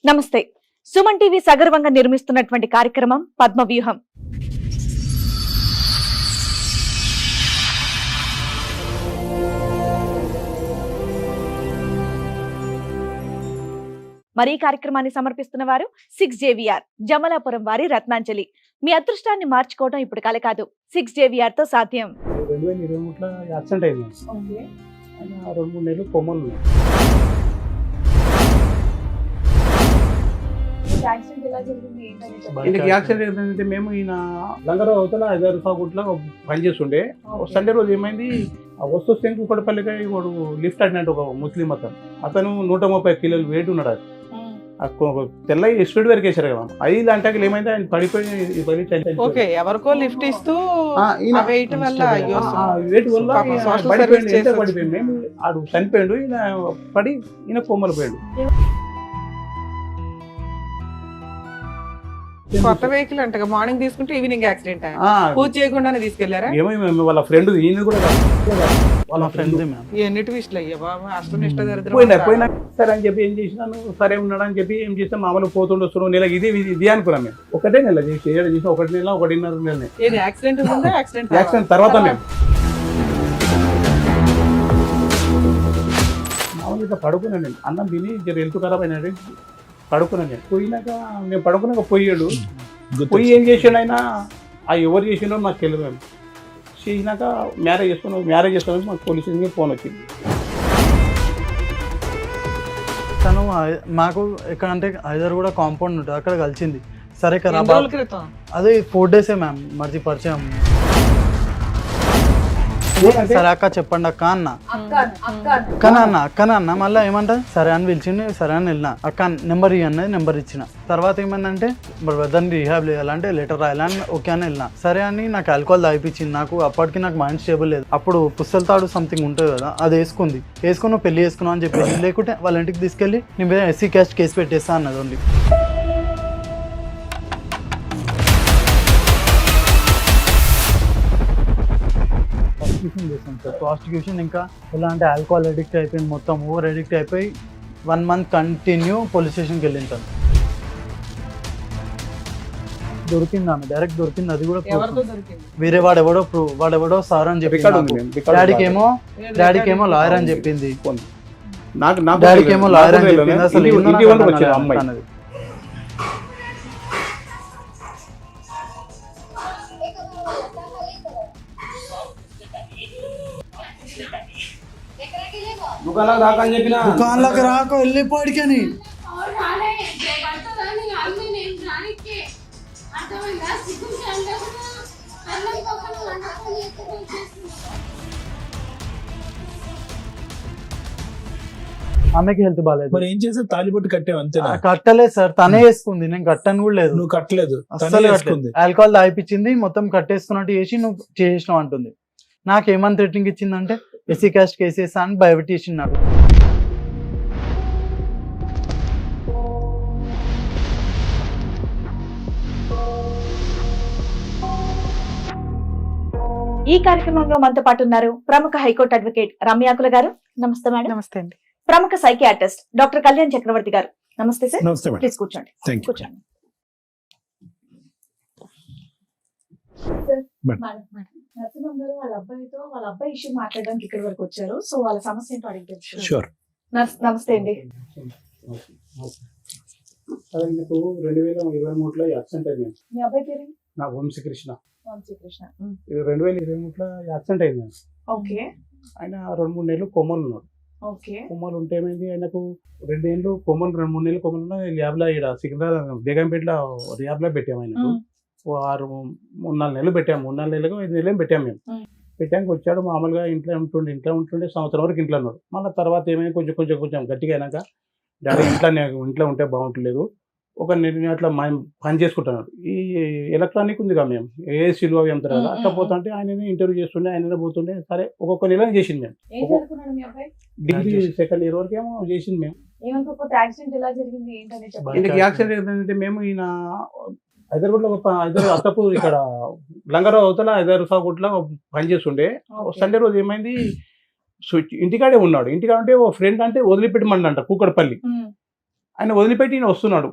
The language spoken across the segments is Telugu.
నమస్తే. సుమన్ టీవీ సగర్వంగా నిర్మిస్తున్నటువంటి కార్యక్రమం పద్మవ్యూహం. మరి ఈ కార్యక్రమాన్ని సమర్పిస్తున్న వారు 6JVR జమలాపురం వారి రత్నాంజలి. మీ అదృష్టాన్ని మార్చుకోవడం ఇప్పుడు కల కాదు, 6JVR తో సాధ్యం. 2023లో యాక్సిడెంట్ అయింది. ఆయన 2-3 నెలలు కొమ్మలు ఉన్నాయి. ఈయనకి యాక్సిడెంట్ ఏంటంటే మేము ఈయన లంగర అవతల 5,000 రూపాయల పనిచేస్తుండే. సండే రోజు ఏమైంది, వస్తే కుక్కడపల్లిగా వాడు లిఫ్ట్ అడినట్టు ఒక ముస్లిం అతను 130 కిలోలు వెయిట్ ఉన్నాడు. తెల్ల స్పీడ్ వరకు వేసారు కదా, 5 గంటకి ఏమైంది ఆయన పడిపోయి ఎవరికో లిఫ్ట్ ఇస్తూ వెయిట్ వల్ల పడిపోయింది. మేము ఆడు చనిపోయాడు, ఈయన పడి ఈయన కొమ్మలు పోయాడు. కొత్త వెహికల్ అంట, మార్నింగ్ తీసుకుంటే ఈవినింగ్ యాక్సిడెంట్. పూజ చేయకుండానే తీసుకెళ్లారా? ఏమో వాళ్ళ ఫ్రెండ్, ఈయన కూడా వాళ్ళ ఫ్రెండ్ ఎన్నిటి విషయాలు అయ్యా బాబా, అష్టం ఇష్ట పోయినా సరే అని చెప్పి ఏం చేసినాను, సరే ఉన్నాడు అని చెప్పి ఏం చేస్తే మామూలు పోతుండే వస్తున్నాం. నెల ఇది అనుకున్నాం మేము. ఒకటే నెల చేసి 1 నెల 1.5 నెల యాక్సిడెంట్ తర్వాత మేము మామూలుగా పడుకున్నాను. నేను అన్నం తిని హెల్త్ ఖరాబ్ అయినాడు, పడుకున్నాను. నేను పోయినాక నేను పడుకున్నాక పోయాడు. పోయి ఏం చేసాడు ఆయన, ఎవరు చేసిండో నాకు తెలియదు. చేసినాక మ్యారేజ్ చేసుకున్నాం మాకు పోలీస్ స్టేషన్కి ఫోన్ వచ్చింది. తను మాకు ఎక్కడంటే హైదరాబాద్ కూడా కాంపౌండ్ ఉంటుంది, అక్కడ కలిసింది. సరే కదా, అదే 4 డేసే మ్యామ్ మర్చి పరిచయం. సరే అక్క చెప్పండి అక్క అన్న, అక్కన మళ్ళీ ఏమంటా సరే అని పిలిచింది. సరే అని వెళ్ళిన, అక్క నెంబర్ ఇవ్వన్నది, నెంబర్ ఇచ్చిన. తర్వాత ఏమైందంటే బ్రదర్ని రీహాబ్ చేయాలంటే లెటర్ రాయాలని ఓకే అని వెళ్ళిన. సరే అని నాకు ఆల్కహాల్ తాగిపించింది. నాకు అప్పటికి నాకు మైండ్ స్టేబుల్ లేదు. అప్పుడు పుస్తల తాడు సంథింగ్ ఉంటుంది కదా, అది వేసుకుని పెళ్లి చేసుకున్నావు అని చెప్పి, లేకుంటే వాళ్ళ ఇంటికి తీసుకెళ్ళి నీ మీద SC క్యాస్ట్ కేసు పెట్టేస్తా అన్నది. ఓన్లీ చేస్తాం సార్ ప్రాస్టిట్యూషన్. ఇంకా ఎలా అంటే ఆల్కహాల్ అడిక్ట్ అయిపోయింది, మొత్తం ఓవర్ అడిక్ట్ అయిపోయి 1 మంత్ కంటిన్యూ పోలీస్ స్టేషన్కి వెళ్ళింటాను. దొరికింది ఆమె, డైరెక్ట్ దొరికింది. అది కూడా వేరే వాడెవడో సార్ అని చెప్పి, డాడీకి ఏమో లాయర్ అని చెప్పింది, డాడీకి ఏమో లాయర్ అని చెప్పింది. అసలు దుకాణంలోకి రాక వెళ్ళిపోడికని ఆమెకి హెల్త్ బాగాలేదు. మరి ఏం చేస్తే తాలిబొట్టు కట్టావు అంతే? కట్టలేదు సార్, తనే వేసుకుంది, నేను కట్టను కూడా లేదు. నువ్వు కట్టలేదు, అసలు ఆల్కహాల్ తాగిపించింది, మొత్తం కట్టేసుకున్నట్టు చేసి నువ్వు చేసినావు అంటుంది. నాకేమని థ్రెటనింగ్ ఇచ్చిందంటే SC క్యాస్ట్ కేసేసా అని భయపెట్టేసింది నాకు. ఈ కార్యక్రమంలో మనతో పాటు ఉన్నారు ప్రముఖ హైకోర్టు అడ్వకేట్ రమ్యాకుల గారు. నమస్తే మేడం. నమస్తే అండి. ప్రముఖ సైకియాట్రిస్ట్ డాక్టర్ కళ్యాణ్ చక్రవర్తి గారు. నమస్తే సార్. నమస్తే మేడం. ప్లీజ్ కూర్చోండి. కూర్చోండి. నరసింహం గారు వాళ్ళ అబ్బాయి ఇష్యూ మాట్లాడడానికి ఇక్కడి వరకు వచ్చారు. సో వాళ్ళ సమస్య ఏంటో అడిగి తెలుసు. నమస్తే అండి. అదే మీకు 2023లో యాక్సిడెంట్ అయింది. మీ అబ్బాయి పేరు? నా వంశీకృష్ణ. 2023లో యాక్సిడెంట్ అయింది. ఓకే. ఆయన 2-3 నెలలు కొమ్మలు ఉన్నాడు. ఓకే. కొమ్మలు ఉంటే ఏమైంది, ఆయనకు 2 ఏళ్ళు కొమ్మలు, 2-3 నెలలు కొమ్మలు ల్యాబ్లో ఇక్కడ సికింద్రాబాద్ బేగంపేటలో ల్యాబ్లో పెట్టాము. ఆయనకు 3-4 నెలలు పెట్టాము. 3-4 నెలలకు 5 నెలలు పెట్టాము. మేము పెట్టాక వచ్చాడు, మామూలుగా ఇంట్లో ఉంటుండే సంవత్సరం వరకు ఇంట్లో ఉన్నాడు. మళ్ళీ తర్వాత ఏమైనా కొంచెం గట్టిగా అయినాక డాడీ ఇంట్లో ఉంటే బాగుంటలేదు, ఒక నేను అట్లా పని చేసుకుంటున్నాడు. ఈ ఎలక్ట్రానిక్ ఉంది కదా, మేము ఏసీలు అవి అమ్ముతారు కదా, అట్లా పోతుంటే ఆయననే ఇంటర్వ్యూ చేస్తుండే, ఆయననే పోతుండే. సరే ఒక్కొక్క నెల చేసింది. మేము డిగ్రీ 2nd ఇయర్ వరకు ఏమో చేసింది. మేము యాక్సిడెంట్ ఏంటంటే మేము ఈయన హైదరాబాద్లో అత్తపు ఇక్కడ లంగర అవతల 5,000 రూపాయల పనిచేస్తుండే. సండే రోజు ఏమైంది, ఇంటికాడే ఉన్నాడు. ఇంటికాడ అంటే ఓ ఫ్రెండ్ అంటే వదిలిపెట్టమంట కూకడపల్లి. ఆయన వదిలిపెట్టి ఈయన వస్తున్నాడు,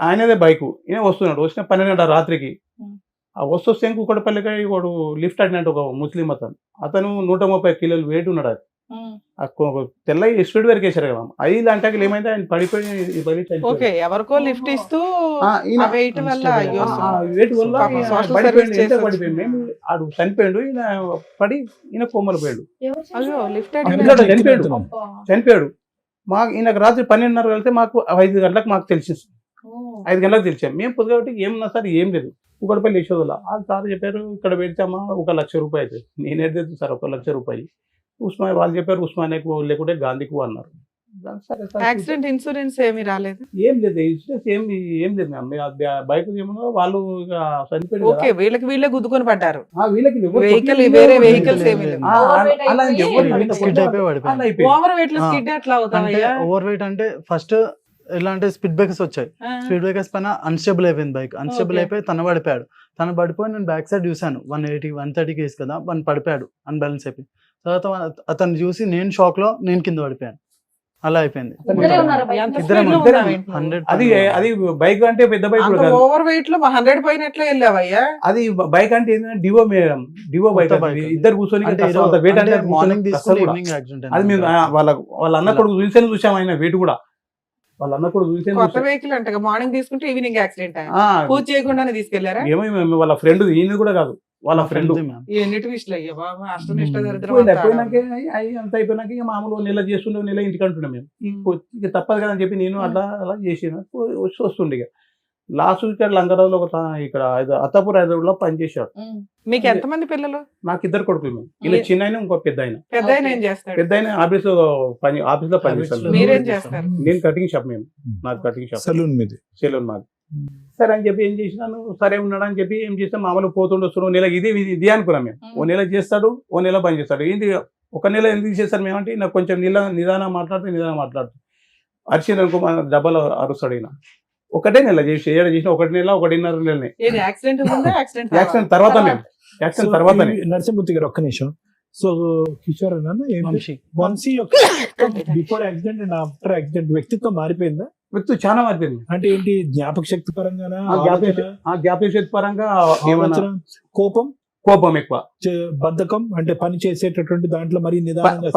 ఆయనదే బైకు, ఈయన వస్తున్నాడు. వచ్చిన 12 రాత్రికి ఆ వస్తే కూకటపల్లికి వాడు లిఫ్ట్ అడినట్టు ఒక ముస్లిం అతను 130 కిలోలు వెయిట్ ఉన్నాడు. అది తెల్ల స్పీడ్ వరకు వేసారు కదా, 5 గంటకి ఏమైంది ఆయన పడిపోయి ఓకే ఎవరికో లిఫ్ట్ ఇస్తూ వెయిట్ వల్ల అయ్యో వెయిట్ వల్ల పాపం social పడిపోయింది. service ఎంత పడిపోయింది, మేము ఆడు చనిపోయాడు, ఈయన పడి ఈయన కొమ్మలు పోయాడు, అయ్యో లిఫ్ట్ చనిపోయాడు. మాకు ఈయనకు రాత్రి 12:30 వెళ్తే మాకు 5 గంటలకు మాకు తెలిసింది. 5 గంటలకు తెలిసాం మేము. పొద్దు కాబట్టి ఏమన్నా సార్ ఏం లేదు, కూకటపల్లి యశోదల వాళ్ళు సార్ చెప్పారు ఇక్కడ పెడిచామా 1 లక్ష రూపాయలు అవుతుంది. నేనేది సార్ 1 లక్ష రూపాయలు ఉస్మానియా వాళ్ళు చెప్పారు, ఉస్మానియాకు లేకుంటే గాంధీకు అన్నారు. సరే సార్ యాక్సిడెంట్ ఇన్సూరెన్స్ ఏమీ రాలేదు. ఏం లేదు, ఇన్సూరెన్స్ ఏం లేదు మ్యామ్. బైక్ ఏమన్నా వాళ్ళు ఇక చనిపోయారు ఓకే వీళ్ళకి వీళ్ళే గుద్దుకొని పడ్డారు. వీళ్ళకి వెహికల్ వేరే వెహికల్స్ ఏమీ లేవు. అలా అని చెప్పారు. స్కిడ్ అయిపోయి పడిపోయాను. అలా అయిపోయింది. ఓవర్ వెయిట్ లో స్కిడ్ ఎట్లా అంటే అవుతావయ్యా? ఓవర్ వెయిట్ అంటే ఫస్ట్ ఎలా అంటే స్పీడ్ బ్రేకర్స్ వచ్చాయి, స్పీడ్ బ్రేకర్స్ పైన అన్స్టేబుల్ అయిపోయింది బైక్, అన్స్టేబుల్ Okay. అయిపోయి తన పడిపోయాడు. తను పడిపోయి నేను బ్యాక్ సైడ్ చూశాను, 180-130 కేసు కదా, వన్ పడిపోయాడు అన్బ్యాలెన్స్ అయిపోయి. తర్వాత అతను చూసి నేను షాక్ లో నేను కింద పడిపోయాను. అలా అయిపోయింది. ఇద్దరే ఉన్నారా బైక్ ఎంత మీద? ఇద్దరం speed లో ఇద్దరం ఉన్నావు ఏంటి? 100 అది అది బైక్ అంటే పెద్ద బైక్ కూడా కాదు. ఓవర్ వెయిట్ లో 100 పోయినట్లే వెళ్ళావయ్యా. అది బైక్ అంటే ఏంటంటే డివో మేడం, డివో బైక్. కొత్త bike. ఇద్దరు కూర్చొని అంటే కష్టం అంత weight అంటే మార్నింగ్ కష్టం తీసుకుని కూడా. ఈవినింగ్ యాక్సిడెంట్ అది మేము వాళ్ళ అన్న కొడుకు చూసాం ఆయన వెయిట్ కూడా. వాళ్ళ అన్న కొడుకు కొత్త వెహికల్ అంట మార్నింగ్ తీసుకుంటే ఈవినింగ్ యాక్సిడెంట్ పూజ చేయకుండానే తీసుకెళ్లారా? ఏమో వాళ్ళ ఫ్రెండ్, ఈయన కూడా కాదు వాళ్ళ ఫ్రెండ్. ఎన్నిటి విషయాలు అయ్యా బాబా, అష్టనిష్ట దరిద్రం పోయినాక అంత అయిపోయినాక ఇక మామూలు నెల చేస్తుండే, నెల ఇంటికి అంటున్నాం మేము. ఇక తప్పదు కదా అని చెప్పి నేను అట్లా అలా చేసిన వస్తుండే. ఇక లాస్ట్ ఇక్కడ లంగరాజులో ఇక్కడ అత్తాపూర్ హైదరాబాద్ లో పనిచేశాడు. మీకు ఎంత మంది పిల్లలు? నాకు 2 కొడుకులు మేము. ఇలా చిన్న ఆయన ఇంకో పెద్ద ఆయన. పెద్ద ఆయన ఏం చేస్తాడు? పెద్ద ఆయన ఆఫీస్ లో పనిచేస్తాను. మీరేం చేస్తారు? నేను కటింగ్ షాప్, మేము నాది కటింగ్ షాప్, సలూన్ మీద. సెలూన్ మాది. సరే అని చెప్పి ఏం చేసినాను, సరే ఉన్నాడు అని చెప్పి ఏం చేస్తాం, మామూలు పోతుండే వస్తున్నాం. నెల ఇది అనుకున్నాం మేము. ఓ నెల చేస్తాడు, ఓ నెల పని చేస్తాడు. ఏంటి 1 నెల ఎందుకు చేస్తారు మేమంటే నాకు కొంచెం నిదానం మాట్లాడుతూ అరిచింది అనుకో మన డబ్బాలో అరుస్తాడు. ఈయన ఒకటే నెల చేసి 1 నెల 1.5 నెలనే. యాక్సిడెంట్ ముందా యాక్సిడెంట్ యాక్సిడెంట్ తర్వాత మేము యాక్సిడెంట్ తర్వాత నరసింహమూర్తి గారు ఒక్క నిమిషం. సో కిషోర్ అన్న వంశీ యొక్క before accident and after accident వ్యక్తిత్వం మారిపోయిందా? వ్యక్తి చాలా మారిపోయింది. అంటే ఏంటి, జ్ఞాపక శక్తి పరంగానా, జ్ఞాపక శక్తి పరంగా ఆలోచన, కోపం ఎక్కువ, బద్ధకం, అంటే పని చేసేటటువంటి దాంట్లో మరి నిదానంగా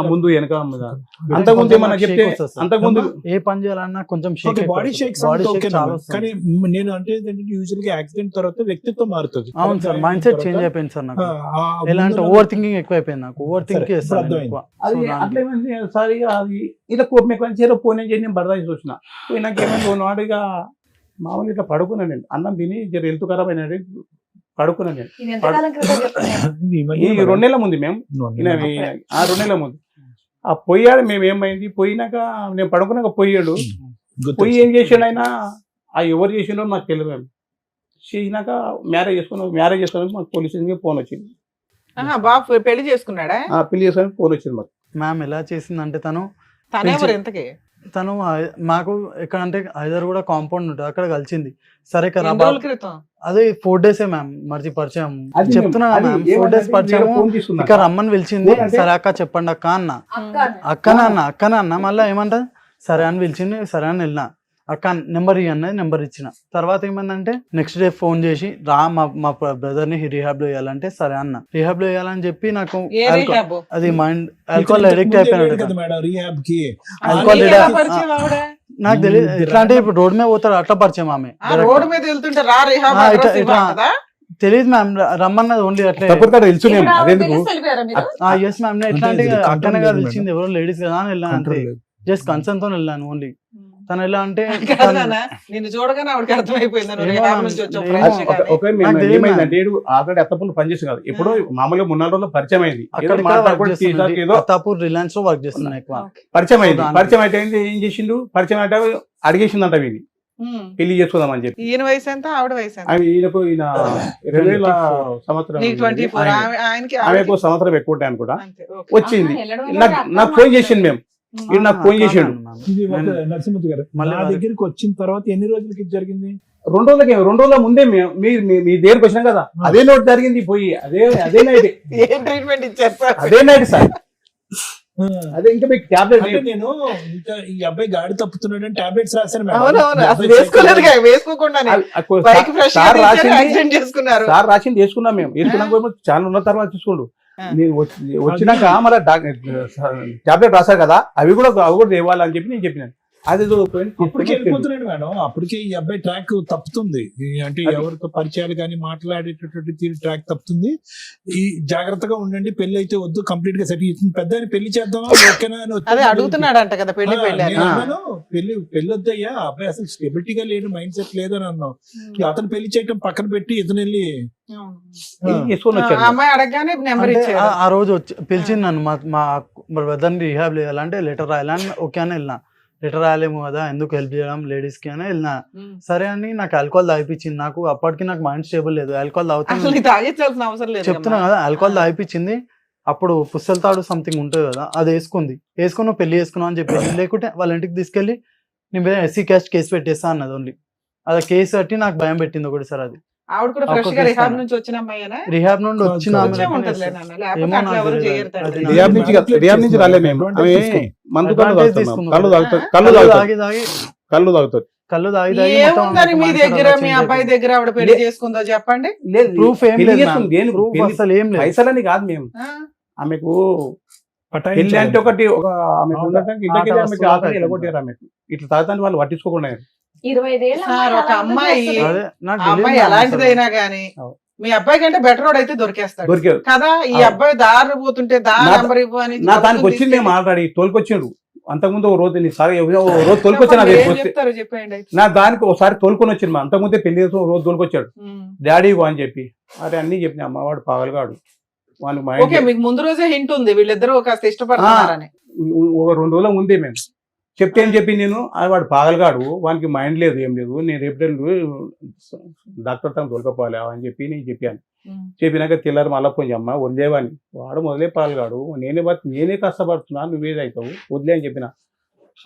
ముందు వెనక. అంతకుముందు ఏమన్నా చెప్తే అంతకుముందు ఏ పని చేయాలన్నా కొంచెం బాడీ షేక్స్. కానీ నేను అంటే యూజువల్ గా యాక్సిడెంట్ తర్వాత వ్యక్తిత్వం మారుతుంది. అవును సార్, మైండ్ సెట్ చేంజ్ అయిపోయింది సార్ నాకు. ఎలా అంటే ఓవర్ థింకింగ్ ఎక్కువ అయిపోయింది నాకు. ఓవర్ థింక్ చేస్తాను అది అట్లేమైంది సారీ. అది ఇలా కోపం ఎక్కువ చేరో పోనే చేసి నేను బరదాసి చూసిన. పోయినాక ఏమైంది నాడుగా మామూలు ఇట్లా పడుకున్నాను నేను. అన్నం తిని జర హెల్త్ ఖరాబ్ అయినాడు, పడుకున్నాను నేను. ఇది ఎంతకాలం క్రితం చెప్తున్నాను? ఈ 2 నెలల ముందు మేము 2 నెలల ముందు ఆ పోయాడు. మేము ఏమైంది, పోయినాక నేను పడుకున్నాక పోయాడు. పోయి ఏం చేసాడు ఆయన, ఆ ఎవరు చేసిండో మాకు తెలియదు. మేము చేసినాక మ్యారేజ్ చేసుకున్నాక మాకు పోలీస్ స్టేషన్కి ఫోన్ వచ్చింది. బాబు పెళ్లి చేసుకున్నాడా? పెళ్లి చేసుకోవడానికి ఫోన్ వచ్చింది మాకు. మ్యామ్ ఎలా చేసిందంటే తను మాకు ఎక్కడంటే హైదరాబాద్ కూడా కాంపౌండ్ ఉంటుంది, అక్కడ కలిసింది. సరే కదా అదే 4 days మ్యామ్ మర్చి పరిచయం. చెప్తున్నా మ్యామ్ 4 days పరిచయం. ఇక్కడ రమ్మని పిలిచింది. సరే అక్క చెప్పండి అక్క అన్న. అక్కన మళ్ళీ ఏమంట సరే అని పిలిచింది. సరే అని వెళ్ళిన. అక్క నెంబర్ అన్నది నెంబర్ ఇచ్చిన. తర్వాత ఏమైందంటే నెక్స్ట్ డే ఫోన్ చేసి రా మా బ్రదర్ ని రిహాబ్ లో వేయాలంటే సరే అన్న. రిహాబ్ లో వేయాలని చెప్పి నాకు అది మైండ్ ఆల్కహాల్ అడిక్ట్ అయిపోయినాడు. నాకు తెలియదు ఎట్లా అంటే ఇప్పుడు రోడ్ మీద పోతాడు అట్లా పరిచయం ఆమె. తెలియదు మ్యామ్, రమ్మన్నది ఓన్లీ అట్లా. ఎస్ మ్యామ్, ఎట్లా అంటే అక్కనే కాదు పిలిచింది, ఎవరో లేడీస్ కదా అని వెళ్ళాను అంతే. జస్ట్ కన్సర్న్ తో వెళ్ళాను ఓన్లీ. తను ఎలా అంటే నిన్ను చూడగానే ఆవిడకి అర్థమైపోయింది ఆల్రెడీ అత్తపూర్ పనిచేసి కాదు, ఎప్పుడో మామూలుగా 3 రోజుల్లో పరిచయం అయింది. అత్తాపూర్ రిలయన్స్ లో వర్క్ చేస్తున్నాను ఎక్కువ. పరిచయం అయితే ఏం చేసిండు, పరిచయం అంటే అడిగేసిందంట వీని పెళ్లి చేసుకుందామని చెప్పి. ఈయన వయసు ఎంత, ఆవిడ వయసు ఎంత? ఈయనకు 2000 సంవత్సరం, ఆమెకు సంవత్సరం ఎక్కువ ఉంటాయి అనుకుంటా. వచ్చింది నాకు ఫోన్ చేసింది. మేము నాకు ఫోన్ చేసాడు. నరసింహమూర్తి గారు నా దగ్గరికి వచ్చిన తర్వాత ఎన్ని రోజులకి జరిగింది? 2 రోజుల ముందే మీ దగ్గరికి వచ్చినాం కదా, అదే నోట్ జరిగింది. పోయి అదే నైట్ ట్రీట్మెంట్ ఇచ్చారు అదే నైట్ సార్. అదే ఇంకా మీకు టాబ్లెట్ అంటే నేను ఇంకా ఈ అబ్బాయి గాడి తప్పుతున్నాడు అని టాబ్లెట్స్ రాశాను మేడం. అవునవును ఈ అసలు అబ్బాయి వేసుకోలేదుగా, వేసుకోకుండానే బైక్ ఫ్రెష్ సార్ రాసింది యాక్సిడెంట్ చేసుకున్నారు. సార్ రాసింది వేసుకున్నాం మేము. వేసుకున్నాక చాలా ఉన్న తర్వాత చూసుకోండు. ఆ. నేను వచ్చినాక మళ్ళీ టాబ్లెట్ రాశారు కదా, అవి కూడా తేవాలని చెప్పి నేను చెప్పినాను. అది అప్పటికే వెళ్ళిపోతున్నాడు మేడం. అప్పటికే ఈ అబ్బాయి ట్రాక్ తప్పుతుంది. అంటే ఎవరితో పరిచయాలు కానీ మాట్లాడేటటువంటి తీరు ట్రాక్ తప్పుతుంది. ఈ జాగ్రత్తగా ఉండండి, పెళ్లి అయితే వద్దు, కంప్లీట్ గా సెటిల్ అవుతుంది. పెద్ద పెళ్లి చేద్దామా ఓకేనా అని వచ్చి అదే అడుగుతున్నాడంట కదా పెళ్లి పెళ్లి అని. నేను అన్నాను, పెళ్లి వద్దయ్యా, అబ్బాయి అసలు స్టెబిలిటీగా లేడు, మైండ్ సెట్ లేదని అన్నాం. అతను పెళ్లి చేయటం పక్కన పెట్టి ఇతను వెళ్ళి చేసుకొని ఆ వచ్చాను. అమ్మాయి అడగగానే నెంబర్ అంటే ఇచ్చాడు. ఆ రోజు వచ్చి పిలిచింది నన్ను, మా బ్రదర్ని రిహాబ్ చేయాలంటే లెటర్ రాయాలని ఓకే అని వెళ్ళినా. లెటర్ రాయలేము కదా, ఎందుకు హెల్ప్ చేయడం లేడీస్ కి అని వెళ్ళినా. సరే అని నాకు ఆల్కహాల్ తాగిపించింది. నాకు అప్పటికి నాకు మైండ్ స్టేబుల్ లేదు. ఆల్కహాల్ అసలు తాగుతుంది నీకు తాగించాల్సిన అవసరం లేదు. చెప్తున్నా కదా, ఆల్కహాల్ తాగిపించింది. అప్పుడు పుస్తల తాడు సంథింగ్ ఉంటుంది కదా, అది వేసుకుంది. వేసుకుని నువ్వు పెళ్లి చేసుకున్నావు అని చెప్పేసి, లేకుంటే వాళ్ళ ఇంటికి తీసుకెళ్లి నేను ఎస్సీ క్యాస్ట్ కేసు పెట్టేస్తా అన్నది. ఓన్లీ అది కేసు కట్టి నాకు భయం పెట్టింది ఒకటిసారి. అది ఆవిడ కూడా ఫ్రెష్ గా రిహాబ్ నుంచి వచ్చిన అమ్మాయినా? రిహాబ్ నుండి వచ్చిన ఆమె వచ్చే ఉంటదిలే నాన్న, లేకపోతే ఏమో అట్లా నాకు ఎవరు తెలియదు. చేయరు తండ్రి. అది నాకు రియాబ్ నుంచి రాలే మేము. ఆమె మందు కళ్ళు Advantage తాగుతాం. తీసుకుందాం. కళ్ళు తాగుతాం. కళ్ళు కళ్ళు తాగుతాం. తాగి తాగి కళ్ళు తాగుతారు. కళ్ళు తాగి తాగి ఏముందని మీ దగ్గర మీ అబ్బాయి దగ్గర ఆవిడ పెళ్లి చేసుకుందో చెప్పండి. ప్రూఫ్ ఏం పెళ్లి లేదు చేసుకుని దేని ప్రూఫ్ పెళ్లి- అసలు ఏం లేదు. పైసలని కాదు మేము. ఆ? ఆమెకు పెళ్లి అంటే ఒకటి ఆమెకు ఉండటానికి ఇంటికి ఆట ఆమెకు వస్తువులు ఆకలి అయిపోయింది. ఎలగొట్టారు. ఆమెకు ఇట్లా తాగుతాను వాళ్ళు పట్టించుకోకుండా. 25 ఏళ్ళ సార్, ఒక అమ్మాయి అదే నాకు ఆ అమ్మాయి తెలియదు ఎలాంటిదైనా గానీ అవును. మీ అబ్బాయి కంటే బెటర్ రోడ్ అయితే దొరికేస్తాడు దొరికారు. కదా. ఈ అవును. అబ్బాయి దారి పోతుంటే నా- నెంబర్ ఇవ్వు అని నా దానికి వచ్చింది మేము ఆల్రెడీ తోలుకొచ్చిండ్రు. అంతకుముందు ఒక రోజు ఓ రోజు తోలుకొచ్చాను. అది ఏం వస్తే చెప్తారు చెప్పండి అయితే. నా దానికి ఒకసారి తోలుకొని వచ్చింది. అంతకుముందే పెళ్లి చేసి ఒక రోజు తోలుకొచ్చాడు. డాడీ అని చెప్పి అరే అన్ని చెప్పిన అమ్మవాడు పాగలగాడు. వానికి ఓకే, మైండ్ మీకు ముందు రోజే హింట్ ఉంది వీళ్ళిద్దరూ కాస్త ఇష్టపడుతున్నారని. ఒక 2 రోజుల ముందే మేము చెప్తే ఏం చెప్పి నేను వాడు పాగలగాడు, వానికి మైండ్ లేదు ఏం లేదు, నేను రేపు డాక్టర్ తను తోలుకపోవాలి అని చెప్పి నేను చెప్పాను. చెప్పినాక తెల్లారి మళ్ళీ ఫోన్ అమ్మ వదిలేవాని, వాడు మొదలే పాల్గాడు, నేనే కష్టపడుతున్నా, నువ్వేదవుతావు వదిలే అని చెప్పిన.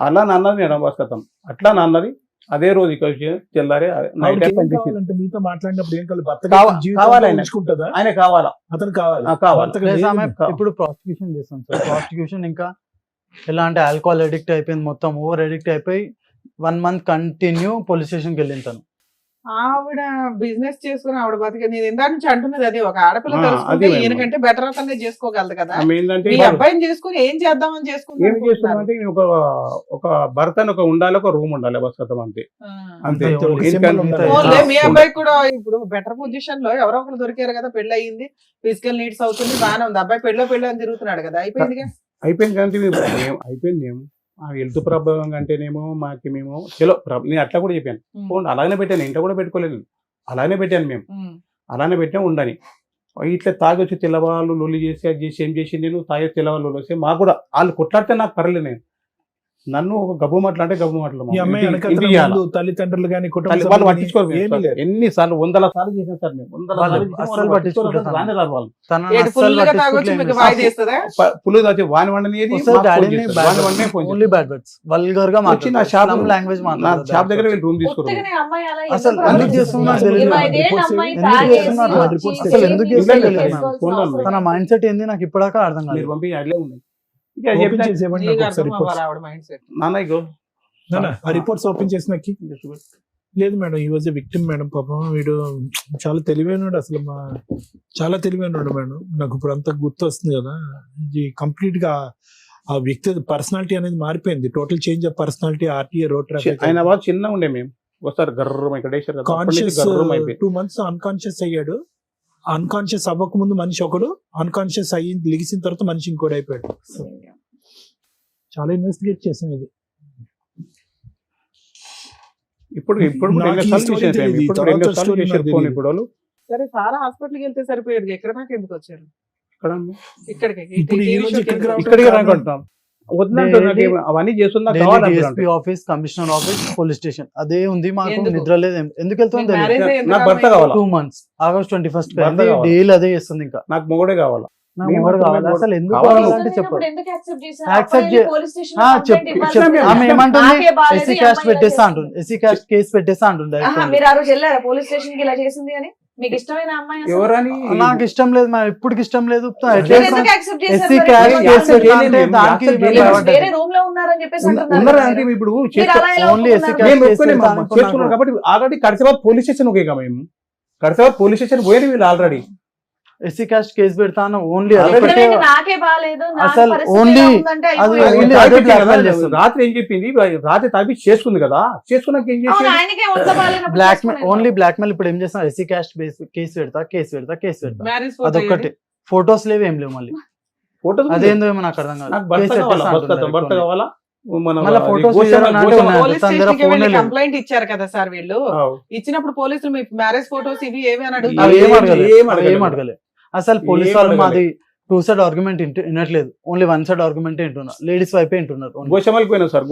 అలా నన్నది మేడం బస్కతం. అట్లా నన్నది. అదే రోజు ఇక్కడ తెల్లారే నైట్ కావాలంటే మీతో మాట్లాడినప్పుడు ఏం కావాలి? భర్త కావాలి ఆయన. ఉంచుకుంటుందా? ఆయన కావాలా? అతను కావాలి. కావాలి. భర్తకు ప్లస్ లేదు. ఆమె ఇప్పుడు ప్రాస్టిట్యూషన్ చేస్తాం సార్. ప్రాస్టిట్యూషన్ ఇంకా ఎలా అంటే ఆల్కహాల్ అడిక్ట్ అయిపోయింది, మొత్తం ఓవర్ అడిక్ట్ అయిపోయి 1 month కంటిన్యూ పోలీస్ స్టేషన్కి వెళ్ళింది తను. ఆవిడ బిజినెస్ చేసుకుని ఆవిడ బతికే. నేను ఇందాక నుంచి అంటున్నది అది, ఒక ఆడపిల్ల ఆ, తెలుసుకుంటే అది మేడం. ఈయనకంటే బెటర్ అతనే చేసుకోగలదు కదా. ఆమె ఏంటంటే మీ అబ్బాయిని చేసుకుని ఏం చేద్దామని ఏం చేసుకుంటారు? చేస్తున్నామంటే ఒక భర్త ఒక ఉండాలి, ఒక రూమ్ ఉండాలి బస్కతం అంతే. అంతే. అంతే, ఒక ఎందుకంటే- సింబల్ ఉంటుంది. ఓన్లీ మీ అబ్బాయి కూడా ఇప్పుడు బెటర్ పొజిషన్ లో ఎవరో ఒకరు దొరికారు కదా, పెళ్లి అయ్యింది, ఫిజికల్ నీడ్స్ అవుతుంది, బాగానే ఉంది. అబ్బాయి పెళ్ళి అని తిరుగుతున్నాడు కదా, అయిపోయిందిగా. అయిపోయింది కానీ అయిపోయింది. మేము ఆ హెల్త్ ప్రాబ్లం అంటేనేమో మేము చలో నేను అట్లా కూడా చెప్పాను. ఫోన్ అలాగనే పెట్టాను, ఇంట్లో కూడా పెట్టుకోలేదు, అలాగనే పెట్టాను మేము. అలానే పెట్టాం ఉండని. ఇట్లా తాగి వచ్చి తెల్లవాళ్ళు లొల్లి చేసి అది చేసి ఏం చేసి నేను తాగే తెల్లవాళ్ళు వస్తే మాకు కూడా వాళ్ళు కొట్లాడితే నాకు పర్లేదు. నేను నన్ను ఒక గబ్బు మాటలు అంటే గబ్బు మాటలు ఈ అమ్మాయి వెనకాతల ఇంటికి ఇయ్యాల. ముందు తల్లిదండ్రులు కానీ కుటుంబ వాళ్ళు సభ్యులు కానీ పట్టించుకోరు. ఏమీ లేదు. ఎన్నిసార్లు 100 సార్లు చేసాం సార్ మేము. 100 వాళ్ళు సార్లు చేసాం, అస్సలు వాళ్ళు పట్టించుకోరు పట్టించుకోరు. రానే రారు వాళ్ళు. తనని ఏడు అస్సలు ఫుల్ గా తాగొచ్చి పట్టించుకోవట్లేదు. మీకు వాయి తీస్తుందా? పులు తాచి వాని వండని ఓన్లీ బ్యాడ్ వర్డ్స్, వల్గర్ గా వచ్చి నా షాప్ లాంగ్వేజ్ నా షాప్ దగ్గర వీళ్ళు రూమ్ తీసుకున్నారు. ఉత్తగానే అమ్మాయి అలా అసలు ఎందుకు ఎందుకు ప్రవర్తిస్తుంది? చేస్తున్నారు తెలియదు. 25 ఏళ్ళ అమ్మాయి ఎందుకు తాగేసి చేస్తున్నారు? వచ్చి అసలు ఎందుకు ఏమీ చేస్తున్నారు చేసుకోవాల్సిన తెలియదు. ఫోన్లో అవసరం తన మైండ్ సెట్ ఏంది నాకు ఇప్పటిదాకా అర్థం మీరు కాదు. పంపి అట్లే ఉన్నాయి. ఇక ఓపెన్ చెప్తా చేసేవ్వండి నీకు నాకు ఒకసారి అర్థం రిపోర్ట్స్. అవ్వాలి ఆవిడ మైండ్ సెట్. నాన్న ఇగో ఆ రిపోర్ట్స్ ఓపెన్ చేసినకి లేదు మేడం, ఈ వాజ్ విక్టిమ్ మేడం. పాపం వీడు చాలా తెలివైనడు, అసలు చాలా తెలివైనడు మేడం. నాకు ఇప్పుడు అంతా గుర్తు వస్తుంది కదా, ఇది కంప్లీట్ గా ఆ వ్యక్తి పర్సనాలిటీ అనేది మారిపోయింది. Total change of personality. RTA road traffic ఆయన వాళ్ళు చిన్నగా ఉండే మేము ఒకసారి గర్రం ఇక్కడ వేసారు కదా, అప్పటి నుంచి కాన్షియస్ గర్రం అయిపోయింది. 2 months అన్కాన్షియస్ అయ్యాడు. అన్కాన్షియస్ అవ్వక ముందు మనిషి ఒకడు, అన్కాన్షియస్ అయ్యి లిగిసిన తర్వాత మనిషి ఇంకోటి అయిపోయాడు. చాలా ఇన్వెస్టిగేట్ చేసాం ఇది. ఇప్పుడు నాకు ఈ story తెలియదు. ఈ తర్వాత story నాకు తెలియదు. ఇప్పుడు వాళ్ళు సరే, సారా హాస్పిటల్కి వెళ్తే సరిపోయేది, ఎక్కడ దాకా ఎందుకు వచ్చారు? ఇక్కడ ఇక్కడికి ఇప్పుడు ఈ రోజు ఇక్కడికి రావడం ఇక్కడికి రాకుంటున్నాం వదిలేంటే అవన్నీ చేస్తున్నా కావాలి. DSP office, commissioner office, police station అదే ఉంది. మాకు ఎందుకు? నిద్ర లేదు. ఎందుకు వెళ్తుంది మ్యారేజ్ నాకు భర్త కావాలా, 2 months ఆగస్ట్ 21st భర్త కావాలా? డైలీ అదే చేస్తుంది. ఇంకా నాకు మొగడే కావాలా. నాకు మేము ఎవరు కావాలి? మేము అసలు ఎందుకు కావాలి. కావాలంటే చెప్పు. ఇప్పుడు ఎందుకు accept చేశారు? Accept అబ్బాయిని చే- police station ఆ, లో చెప్పు complaint ఇష్టం ఇవ్వాలి. మేము. ఆమె ఏమంటుంది? నాకే బాలేదు, ఎస్సీ ఈ క్యాస్ట్ అమ్మాయి ఇలా పెట్టేస్తా చేస్తుంది. అంటుంది. ఎస్సీ క్యాస్ట్ కేసు పెట్టేస్తా అంటుంది. ఆహా, మీరు ఆ రోజు వెళ్ళారా పోలీస్ స్టేషన్ కి ఇలా చేసింది అని? మీకు ఇష్టమైన అమ్మాయి అసలు? ఎవరని నాకు ఇష్టం లేదు మా ఇప్పటికి ఇష్టం లేదు మీరు ఎందుకు accept చేశారు ఎస్సీ మరి? క్యాస్ట్ మీరు కేసు accept అంటే చేయలేదు. దానికి accept మేము చేయలేదు. భయపడ్డాం. వేరే రూమ్ లో ఉన్నారని చెప్పేసి అంటున్నారు ఉన్నారా కదా అంటే మీరు. ఇప్పుడు మీరు అలా ఎలా ఓన్లీ ఎస్సీ ఒప్పుకున్నారు? మేము కేసు ఒప్పుకోలేము చేస్తాను అమ్మా. అనుకున్నాను. చేసుకున్నాం కాబట్టి ఆల్రెడీ కడిసేవారు పోలీస్ స్టేషన్ ఒకే మేము కడిసేవారు పోలీస్ స్టేషన్ పోయి వీళ్ళు ఆల్రెడీ ఎస్సీ క్యాస్ట్ కేసు పెడతాను ఓన్లీ Already అదొకటే ఇప్పుడు నాకే బాలేదు నా అసలు పరిస్థితి only ఎలా ఉందంటే అది అయిపోయింది. only అదే blackmail చేస్తుంది. రాత్రి ఏం చెప్పింది రాత్రి తాపి చేసుకుంది కదా చేసుకున్నాక ఏం అవును, చేసి ఆయనకే ఒంట్లో బాగాలేనప్పుడు బ్లాక్ మెయిల్ చేసుకునేది. ఓన్లీ బ్లాక్ మెయిల్ ఇప్పుడు ఏం చేస్తాం ఎస్సీ క్యాస్ట్ కేసు పెడతా మ్యారేజ్ ఫోటో అదొక్కటి ఫొటోస్ లేవు ఏం లేవు మళ్ళీ ఫోటో అదేందో ఏమో నాకు అర్థం కాదు నాకు భర్త కేసు కావాలా పెట్టేస్తా భర్త అంటున్నారు కావాలా మన మళ్ళా photos గోషమ్మ- videos అంటే గోషమ్మ- ఉన్నాయి. పోలీస్ తన దగ్గర స్టేషన్ కి phone వెళ్ళి లేదు. కంప్లైంట్ ఇచ్చారు కదా సార్ వీళ్ళు. ఆవ్. ఇచ్చినప్పుడు పోలీసులు మీ మ్యారేజ్ ఫోటోస్ ఇవి ఏవి అని అవి అడుగుతారు. ఏం ఏం అడగలేదు ఏం అవి ఏం అడగలేదు. అడగలేదు అసలు పోలీస్ ఏం వాళ్ళు అడగలేదు. మాది 2 సైడ్ ఆర్గ్యుమెంట్ వినట్లేదు ఓన్లీ 1 సైడ్ ఆర్గ్యుమెంట్ వింటున్నారు లేడీస్ వైపే వింటున్నారు only. గోషమ్మలకి పోయినా సార్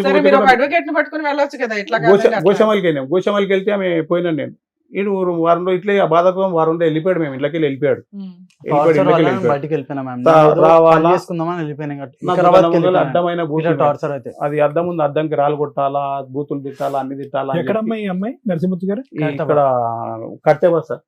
సరే మీరు ఒక అడ్వకేట్ ని పట్టుకుని వెళ్ళొచ్చు కదా ఇట్లా కాదండి, అట్లా. గోషమ్మలకి వెళ్ళాం గోషమ్మలకి వెళ్తే ఆమె పోయినాను నేను ఈడు వారంలో ఇట్లే ఆ బాధకం వారంలో వెళ్ళిపోయాడు మేము ఇంట్లోకి వెళ్ళిపోయాడు ఉమ్. టార్చర్ వల్ల వెళ్ళిపోయాడు. బయటికి వెళ్ళిపోయినా మ్యామ్ రావాలా? చేసుకుందామని వెళ్ళిపోయినా నాకు వికారాబాద్కి ధనవంతులు వెళ్ళిపోయినా. అడ్డమైన ఇలా బూతులు టార్చర్ అయితే అది అద్దం ఉంది అద్దంకి రాళ్ళు కొట్టాలా బూతులు తిట్టాలా అన్ని తిట్టాలా అని ఎక్కడ చెప్పి అమ్మాయి ఈ అమ్మాయి నరసింహుతి గారు ఇక్కడ కట్టేవా సార్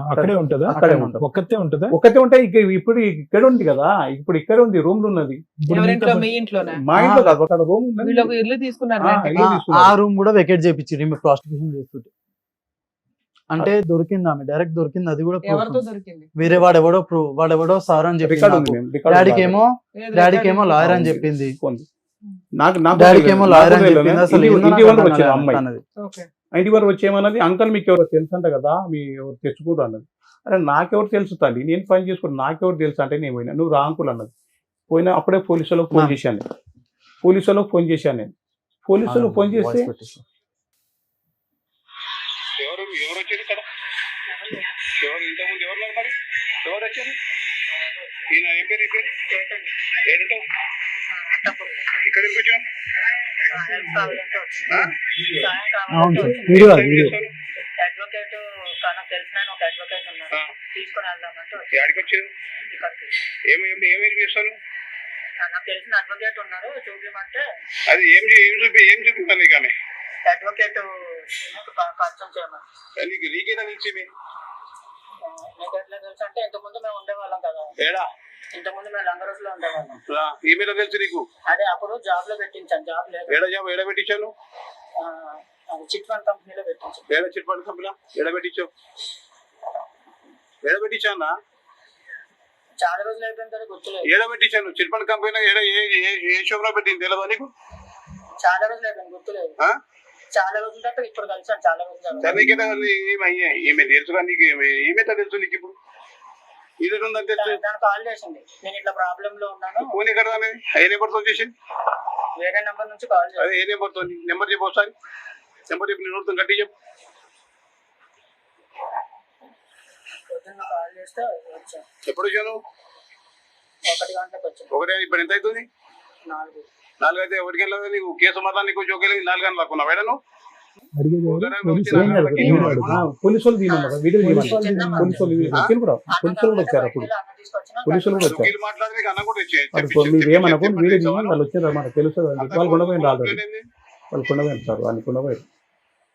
అక్కడే ఉంటదా అక్కడే ఉంటుంది ఒక్కతే ఉంటదా ఒకటే ఉంటే ఇప్పుడు ఇక్కడ ఉంది కదా ఇప్పుడు ఇక్కడ ఉంది రూమ్ లో ఉన్నది ఇప్పుడు ఎవరింట్లో మీతో మీ ఇంట్లోనే మా ఇంట్లో కాదు అక్కడ రూమ్ ఉన్నది వీళ్ళు ఒక ఇల్లు తీసుకున్నారు ఆ, rent కి. ఇల్లు తీసుకున్నారు. ఆ రూమ్ కూడా వెకేట్ చేయించి మేము ప్రాస్టిట్యూషన్ చేస్తుంటే అంటే దొరికింది ఆమె డైరెక్ట్ దొరికింది అది కూడా proof ఎవరితో ఉంది. దొరికింది? వేరే వాడెవడో సార్ అని రికార్డ్ చెప్పింది ఉంది నాకు. మేము, రికార్డ్ డాడీకి ఉంది. ఏమో ఏది డాడీకి ఏమో record లాయర్ అని ఉంది. చెప్పింది ఉంది. నాకు నాకు డాడీకి తెలియదు. ఏమో నాకు లాయర్ అని తెలియదు. చెప్పింది అసలు ఇంటి- ఏందో ఇంటి నాకు వరకు అర్థం వచ్చింది కాలేదు అమ్మాయి అన్నది. Okay. ఇంటి వరకు వచ్చేయమన్నది అంకల్ మీకు ఎవరో తెలుసు అంట కదా మీ ఎవరు తెచ్చుకుంటారు అన్నది అరే నాకెవరు తెలుసు తల్లి నేను పని చేసుకుని నాకెవరు తెలుసు అంటే నేను పోయినా నువ్వు రా అంకుల్ అన్నది పోయినా అప్పుడే పోలీసు వాళ్ళకి ఫోన్ చేశాను నేను పోలీసు వాళ్ళకి ఫోన్ చేశాను నేను పోలీసు వాళ్ళకి ఫోన్ చేస్తే వాయిస్ పెట్టేసి. ఎవరు ఎవరు వచ్చారు ఇక్కడ ఎవరు ఇంతకుముందు ఎవరు మరి ఎవరు వచ్చారు ఈయన ఏం పేరు ఏడుంటావు ఇక్కడ ఎందుకు వచ్చావు అవును సార్ వీడియో అది వీడియో అడ్వకేట్ నాకు తెలిసిన ఆయన ఒక అడ్వకేట్ ఉన్నారు తీసుకొని వెళ్దామంటే వచ్చాను. యాడికి వచ్చారు ఇక్కడికి. ఏమేమి చేస్తాను నాకు తెలిసిన అడ్వకేట్ ఉన్నారు చూపించమంటే అది ఏం చూపిస్తాను నీకు ఆమె అడ్వకేట్ పరిచయం చేయమని. నీకేనా తెలిసి మీకు ఎట్లా తెలుసు అంటే ఇంతకుముందు మేము ఉండేవాళ్ళం కదా, ఏడా ఇంతకుముందు మేము లంగరోస్ లో ఉండేవాళ్ళం. ఈ మీద తెలుసు నీకు అదే అప్పుడు జాబ్ లో పెట్టించాను, జాబ్ లేదు, ఏడ పెట్టించాను అది చిట్ ఫండ్ కంపెనీలో పెట్టించాను. ఏడ చిట్పండి కంపెనీ ఏడ పెట్టించావు ఏడ పెట్టించానా చాలా రోజులు అయిపోయిన తర్వాత గుర్తులేదు, ఏడ పెట్టించాను చిట్పండి కంపెనీ ఏడ ఏ షోలో పెట్టింది తెలియదా నీకు చాలా రోజులు అయిపోయింది గుర్తులేదు. ఆ? చాలా రోజుల తర్వాత ఇప్పుడు కలిసాను, చాలా రోజులు సరే నీకేదా ఈమె తెలుసుగా నీకు ఈమె తెలుసు నీకు ఇప్పుడు ఇది ఉందని తెలుసు దానికి కాల్ చేసింది, నేను ఇట్లా ప్రాబ్లమ్ లో ఉన్నాను, ఫోన్ ఎక్కడ ఏ నెంబర్తో చేసింది వేరే నెంబర్ నుంచి కాల్ చేసింది. అదే ఏ నెంబర్తో నెంబర్ చెప్పు ఒకసారి నెంబర్ చెప్పి నేను నోడుతాను గట్టి చెప్పు పొద్దున్న కాల్ చేస్తే వచ్చాను, ఎప్పుడు వచ్చాను 1 గంటలకు వచ్చాను. ఒకటే ఇప్పుడు ఎంత అవుతుంది 4 4 అయితే 1 గంటల నీకు కేసు మాత్రం నీకు జోకేది 4 గంటలకు లాక్కున్నావు వేడను అడిగేది ఎవరు? పోలీసు ఏం వాళ్ళు? అడిగారు? ఏం అడిగారు? పోలీసు వాళ్ళు తీయమన్నారు వీడియో పోలీసు వాళ్ళు తీయమన్నారు తీయమన్నారు. పోలీసు వాళ్ళు వచ్చారు కూడా పోలీసు వాళ్ళు వచ్చారు అప్పుడు పోలీసు వాళ్ళు కూడా వచ్చారు తీసుకొచ్చిన మాట్లాడి నీకు అన్న కూడా వచ్చాయి మీరు ఏమనకు వీడియో తీయమని వాళ్ళు వచ్చారు మనకు తెలుసు వాళ్ళు కొండపోయింది ఆల్రెడీ వాళ్ళు కొండపోయింది సార్ వాళ్ళు కొండపోయారు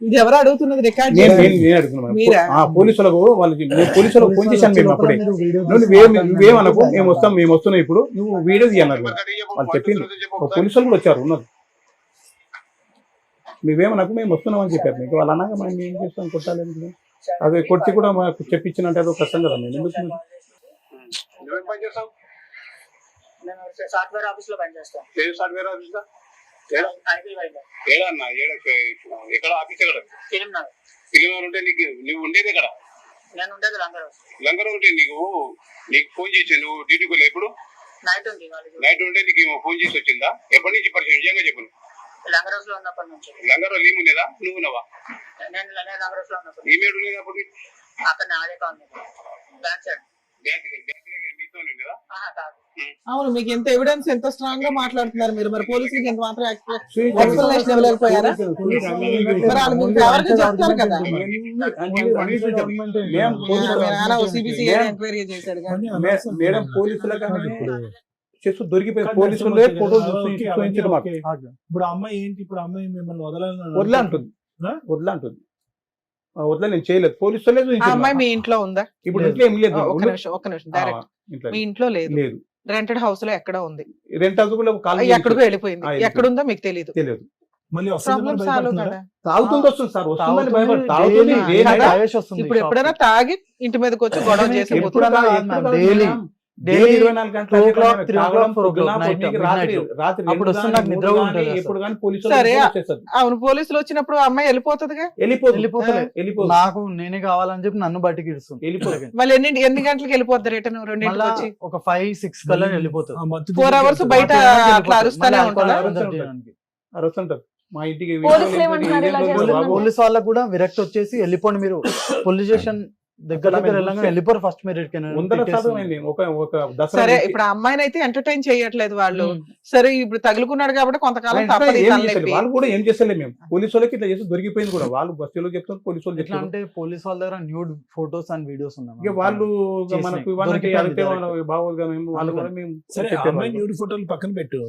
ఇది ఎవరు అడుగుతున్నది రికార్డ్ నేను చేసి? నేను అడుగుతున్నాను మీరా? పోలీసులకు వాళ్ళకి పోలీసులకు ఫోన్ చేశాను మేము అప్పుడే మీరు వీడియో నువ్వేమనకు మేము వస్తున్నాం ఇప్పుడు నువ్వు వీడియో తీయన్నారు వాళ్ళు చెప్పింది పోలీసులు కూడా వచ్చారు ఉన్నారు నువ్వేమనకు మేము వస్తున్నాం అని చెప్పారు మీకు వాళ్ళు అన్నాక మనం ఏం చేస్తాం కొట్టాలి అనుకున్నాం అదే కొట్టి కూడా మాకు చెప్పించినంటే అదో కష్టం కదా మేము ఎందుకు నువ్వేం పని చేస్తావు నేను సాఫ్ట్వేర్ ఆఫీస్ లో పనిచేస్తాను, ఏ సాఫ్ట్వేర్ ఆఫీస్ ఐటీ వైద్య ఏడన్నా ఎక్కడ ఆఫీస్ ఎక్కడ ఫిలిం నగర్. సినిమాలు ఉంటే నీకు నువ్వు ఉండేది ఎక్కడ నేను ఉండేది లంగరోస్, లంగర్ ఉంటే నీకు ఫోన్ చేసి నువ్వు డ్యూటీకి వెళ్ళి ఎప్పుడు నైట్ ఉంది వాళ్ళకి. నైట్ ఉంటే నీకు ఫోన్ చేసి వచ్చిందా ఎప్పటి నుంచి పరిచయం నిజంగా చెప్పు లంగరోస్ లో ఉన్నప్పటి నుంచి లంగర్ లీవ్ ఉండేదా నువ్వు ఉన్నావా నేను లంగరోస్ లో ఉన్నప్పుడు ఈమెయిల్ ఉండేది అప్పుడు అక్కడ నాదే కాలనీ బ్యాక్ సైడ్. మీతో ఉండేదా కాదు, అవును, మీకు ఎంత ఎవిడెన్స్ ఎంత స్ట్రాంగ్ గా మాట్లాడుతున్నారు మీరు, మరి పోలీసులకి ఎంత మాత్రం ఎక్స్ప్లెనేషన్ ఇవ్వలేకపోయారా? మరి వాళ్ళు మీకు ఎవరికి చెప్తారు కదా. సిబిసి ఎంక్వైరీ చేశాడు కానీ మేడం పోలీసుల చేస్తూ దొరికిపోయి పోలీసులే ఫోటో చూపించడం మాకు ఇప్పుడు అమ్మాయి ఏంటి ఇప్పుడు అమ్మాయి మిమ్మల్ని వదలాలని వదిలే అంటుంది ఆ? వదిలే అంటుంది వద్ద నేను చేయలేదు పోలీసు వాళ్ళే ఆ చూపించారు అమ్మాయి మాకు. మీ ఇంట్లో ఉందా? ఇప్పుడు ఇంట్లో ఏం లేదు ఒక్క నిమిషం డైరెక్ట్ ఇంట్లో మీ ఇంట్లో లేదు, లేదు. రెంటెడ్ హౌస్ లో ఎక్కడ ఉంది, రెంట్ హౌస్ కూడా కాల్ ఎక్కడికో వెళ్ళిపోయింది, వెళ్ళిపోయింది. ఎక్కడుందో మీకు తెలియదు. తెలియదు. మళ్ళీ ప్రాబ్లం సాల్వ్ వస్తుంది కదా. తాగుతుంది వస్తుంది సార్, వస్తుందని భయపడి daily తాగుతుంది. కదా? తాగేసి వస్తుంది ఇప్పుడు ఎప్పుడైనా తాగి ఇంటి మీదకి వచ్చి గొడవ చేసి ఎప్పుడు పోతుందా? కాదు ఎప్పుడు ma'am, కాదు daily. ma'am. Daily 24 గంటలు 2 o'clock, అదే 3 తాగడం, o'clock, 4 పొద్దున, o'clock, night, పొద్దున్నకి రాత్రి midnight. రాత్రి అప్పుడు 2 వస్తుంది, గానీ, నాకు నిద్ర 3 ఉంటుంది గానీ, అసలు. ఎప్పుడు కానీ పోలీసు సరే. వాళ్ళు వచ్చేస్తారు. అవును, పోలీసులు వచ్చినప్పుడు ఆ అమ్మాయి వెళ్ళిపోతుందిగా. వెళ్ళిపోతలే. వెళ్ళిపోదు. నాకు నేనే కావాలని చెప్పి నన్ను బయటికి ఇడుస్తుంది. వెళ్ళిపోదు. మళ్ళీ ఎన్ని గంటలకు వెళ్ళిపోద్ది రిటర్న్? రెండింటికి మళ్ళా వచ్చి ఒక 5-6 కల్లా వెళ్ళిపోతుంది. 4 hours బయట అట్లా అరుస్తానే ఉంటుందా? అరుస్తుంటారు మా ఇంటికి. పోలీసులు ఏమంటున్నారు ఇలా చేస్తున్నారు? పోలీస్ వాళ్ళకు కూడా విరక్తి వచ్చేసి వెళ్ళిపోండి మీరు పోలీస్ స్టేషన్ దగ్గర వెళ్ళగానే వెళ్ళిపోరు ఫస్ట్ మీరు ముందర చదువు ఒక దసరా సరే, నుంచి ఇప్పుడు ఆ అమ్మాయిని అయితే ఎంటర్టైన్ చేయట్లేదు వాళ్ళు. సరే, ఇప్పుడు తగులుకున్నాడు కాబట్టి కొంతకాలం తప్పదు ఈ ఏం తలనొప్పి. చేసేది? వాళ్ళు కూడా ఏం చేస్తలే మేము పోలీసు వాళ్ళకి ఇట్లా చేసి దొరికిపోయింది కూడా. వాళ్ళు బస్సులో చెప్తారు, పోలీసు వాళ్ళు ఎట్లా చెప్తారు. అంటే పోలీస్ వాళ్ళ దగ్గర న్యూడ్ ఫోటోస్ అండ్ వీడియోస్ ఇక ఉన్నాయి వాళ్ళు చేసినాయి. మనకు ఇవన్నీ దొరికిపోయింది అడిగితే direct. వాళ్ళు బాగోదుగా మేము వాళ్ళు కూడా మేము సరే చెప్పేవాళ్ళం. అమ్మాయి న్యూడ్ ఫోటోలు పక్కన పెట్టు,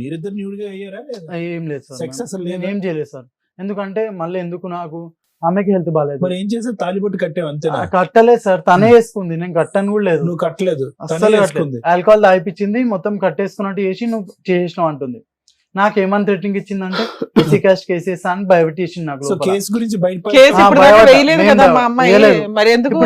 మీరిద్దరు న్యూడ్ గా అయ్యారా లేదా? ఏం లేదు సార్, Sex అసలు లేదా? ఏం చేయలేదు సార్. ఎందుకంటే మళ్ళీ ఎందుకు నాకు ఆమెకి హెల్త్ బాగాలేదు. మరి ఏం చేసావు? తాలిబొట్టు కట్టావు అంతేనా? కట్టలేదు సార్, తనే వేసుకుంది, నేను కట్టను కూడా లేదు. నువ్వు కట్టలేదు, తనే అస్సలు వేసుకుంది. ఆల్కహాల్ తాగిపించింది, మొత్తం కట్టేసుకున్నట్టు చేసి నువ్వు చేసినావు అంటుంది. నాకేమని థ్రెటనింగ్ ఇచ్చిందంటే ఎస్సీ కాస్ట్ కేసెస్ అని భయపెట్టేసింది నాకు సో లోపల. కేసు గురించి బయట కేసు ఇప్పుడు దాకా భయపడ్డా. వేయలేదు నేను కదా మా అమ్మాయి. వేయలేదు. మరి ఎందుకు?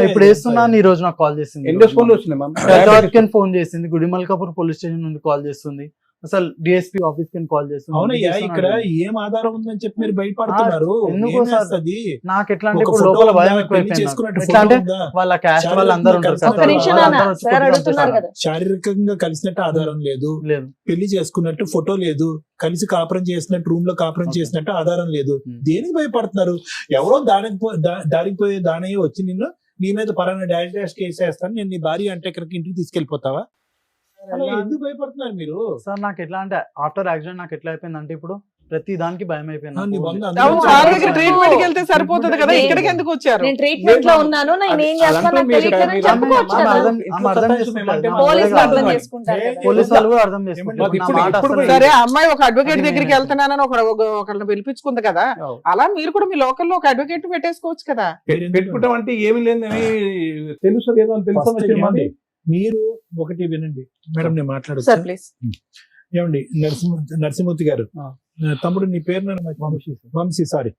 ఇప్పుడు వేస్తున్నాను. ఈ రోజు నాకు కాల్ చేసింది. ఎన్నో ఫోన్లు వచ్చినాయి మ్యామ్. హైదరాబాద్ ఫోన్ చేసింది, గుడిమల్కాపూర్ పోలీస్ స్టేషన్ నుండి కాల్ చేస్తుంది, అసలు డిఎస్పీ ఆఫీస్ కి కాల్ చేస్తుంది. అవునయ్యా, ఇక్కడ ఏం ఆధారం ఉందని చెప్పి మీరు భయపడుతున్నారు? ఎందుకో ఏం సార్, చేస్తది? నాకు ఎట్లా అంటే ఒక ఇప్పుడు ఫోటో లోపల భయం ఉందా? ఎక్కువైపోయింది పెళ్లి నాకు. చేసుకున్నట్టు ఎట్లా అంటే ఫోటో ఉందా? వాళ్ళ క్యాస్ట్ శారీరకంగా వాళ్ళు అందరూ ఉంటారు కలిసినట్టు ఒక్క నిమిషం వాళ్ళందరూ నాన్న, వచ్చి సార్ కొట్టి అడుగుతున్నారు పంపిస్తారు. కదా. శారీరకంగా కలిసినట్టు ఆధారం లేదు, లేదు. పెళ్లి చేసుకున్నట్టు ఫోటో లేదు, కలిసి కాపురం చేసినట్టు రూమ్ లో కాపురం Okay. చేసినట్టు ఆధారం లేదు. Hmm. దేనికి భయపడుతున్నారు? ఎవరో దారికి పోయే దానయ్య వచ్చి నిన్ను నీ మీద పరాన్న డాష్ కేసు వేస్తాను, నేను నీ భార్య అంటే ఇక్కడికి ఇంటికి తీసుకెళ్లిపోతావా? అలా ఎందుకు భయపడుతున్నారు మీరు? సార్ నాకు ఎట్లా అంటే ఆఫ్టర్ యాక్సిడెంట్ నాకు ఎట్లా అయిపోయింది అంటే ఇప్పుడు ప్రతి దానికి భయం అయిపోయింది నీ నాకు. బంధు అవును, అందరూ సార్ చాలా దగ్గర చాలా ట్రీట్మెంట్ కి వెళ్తే సరిపోతుంది కదా, నేను- ఇక్కడికి ఎందుకు వచ్చారు? నేను ట్రీట్మెంట్ లో ఉన్నాను, నేను ఏం చేస్తాను నాకు తెలియట్లేదని చెప్పుకోవచ్చు కదా. పోలీసులు అర్థం చేసుకుంటారు కదా. పోలీస్ వాళ్ళు కూడా అర్థం చేసుకుంటారు. నా ఇప్పుడు- మాట ఇప్పుడు అసలు సరే, ఆ అమ్మాయి ఒక అడ్వకేట్ అది దగ్గరికి నేను- వెళ్తున్నానని ఒకళ్ళని పిలిపించుకుంది కదా, అవును. అలా మీరు కూడా మీ లోకల్లో ఒక అడ్వకేట్ పెట్టేసుకోవచ్చు కదా. పెట్టుకుంటాం అంటే ఏమి లేదు, తెలుస్తుంది ఏదో అని తెలుసు ఫస్ట్ ఏమండి, మీరు ఒకటి వినండి మేడం, నేను సార్ మాట్లాడచ్చు. ప్లీజ్. ఏమండి నరసింహమూర్తి గారు, ఆ. తమ్ముడు నీ పేరు వంశీ, సారీ.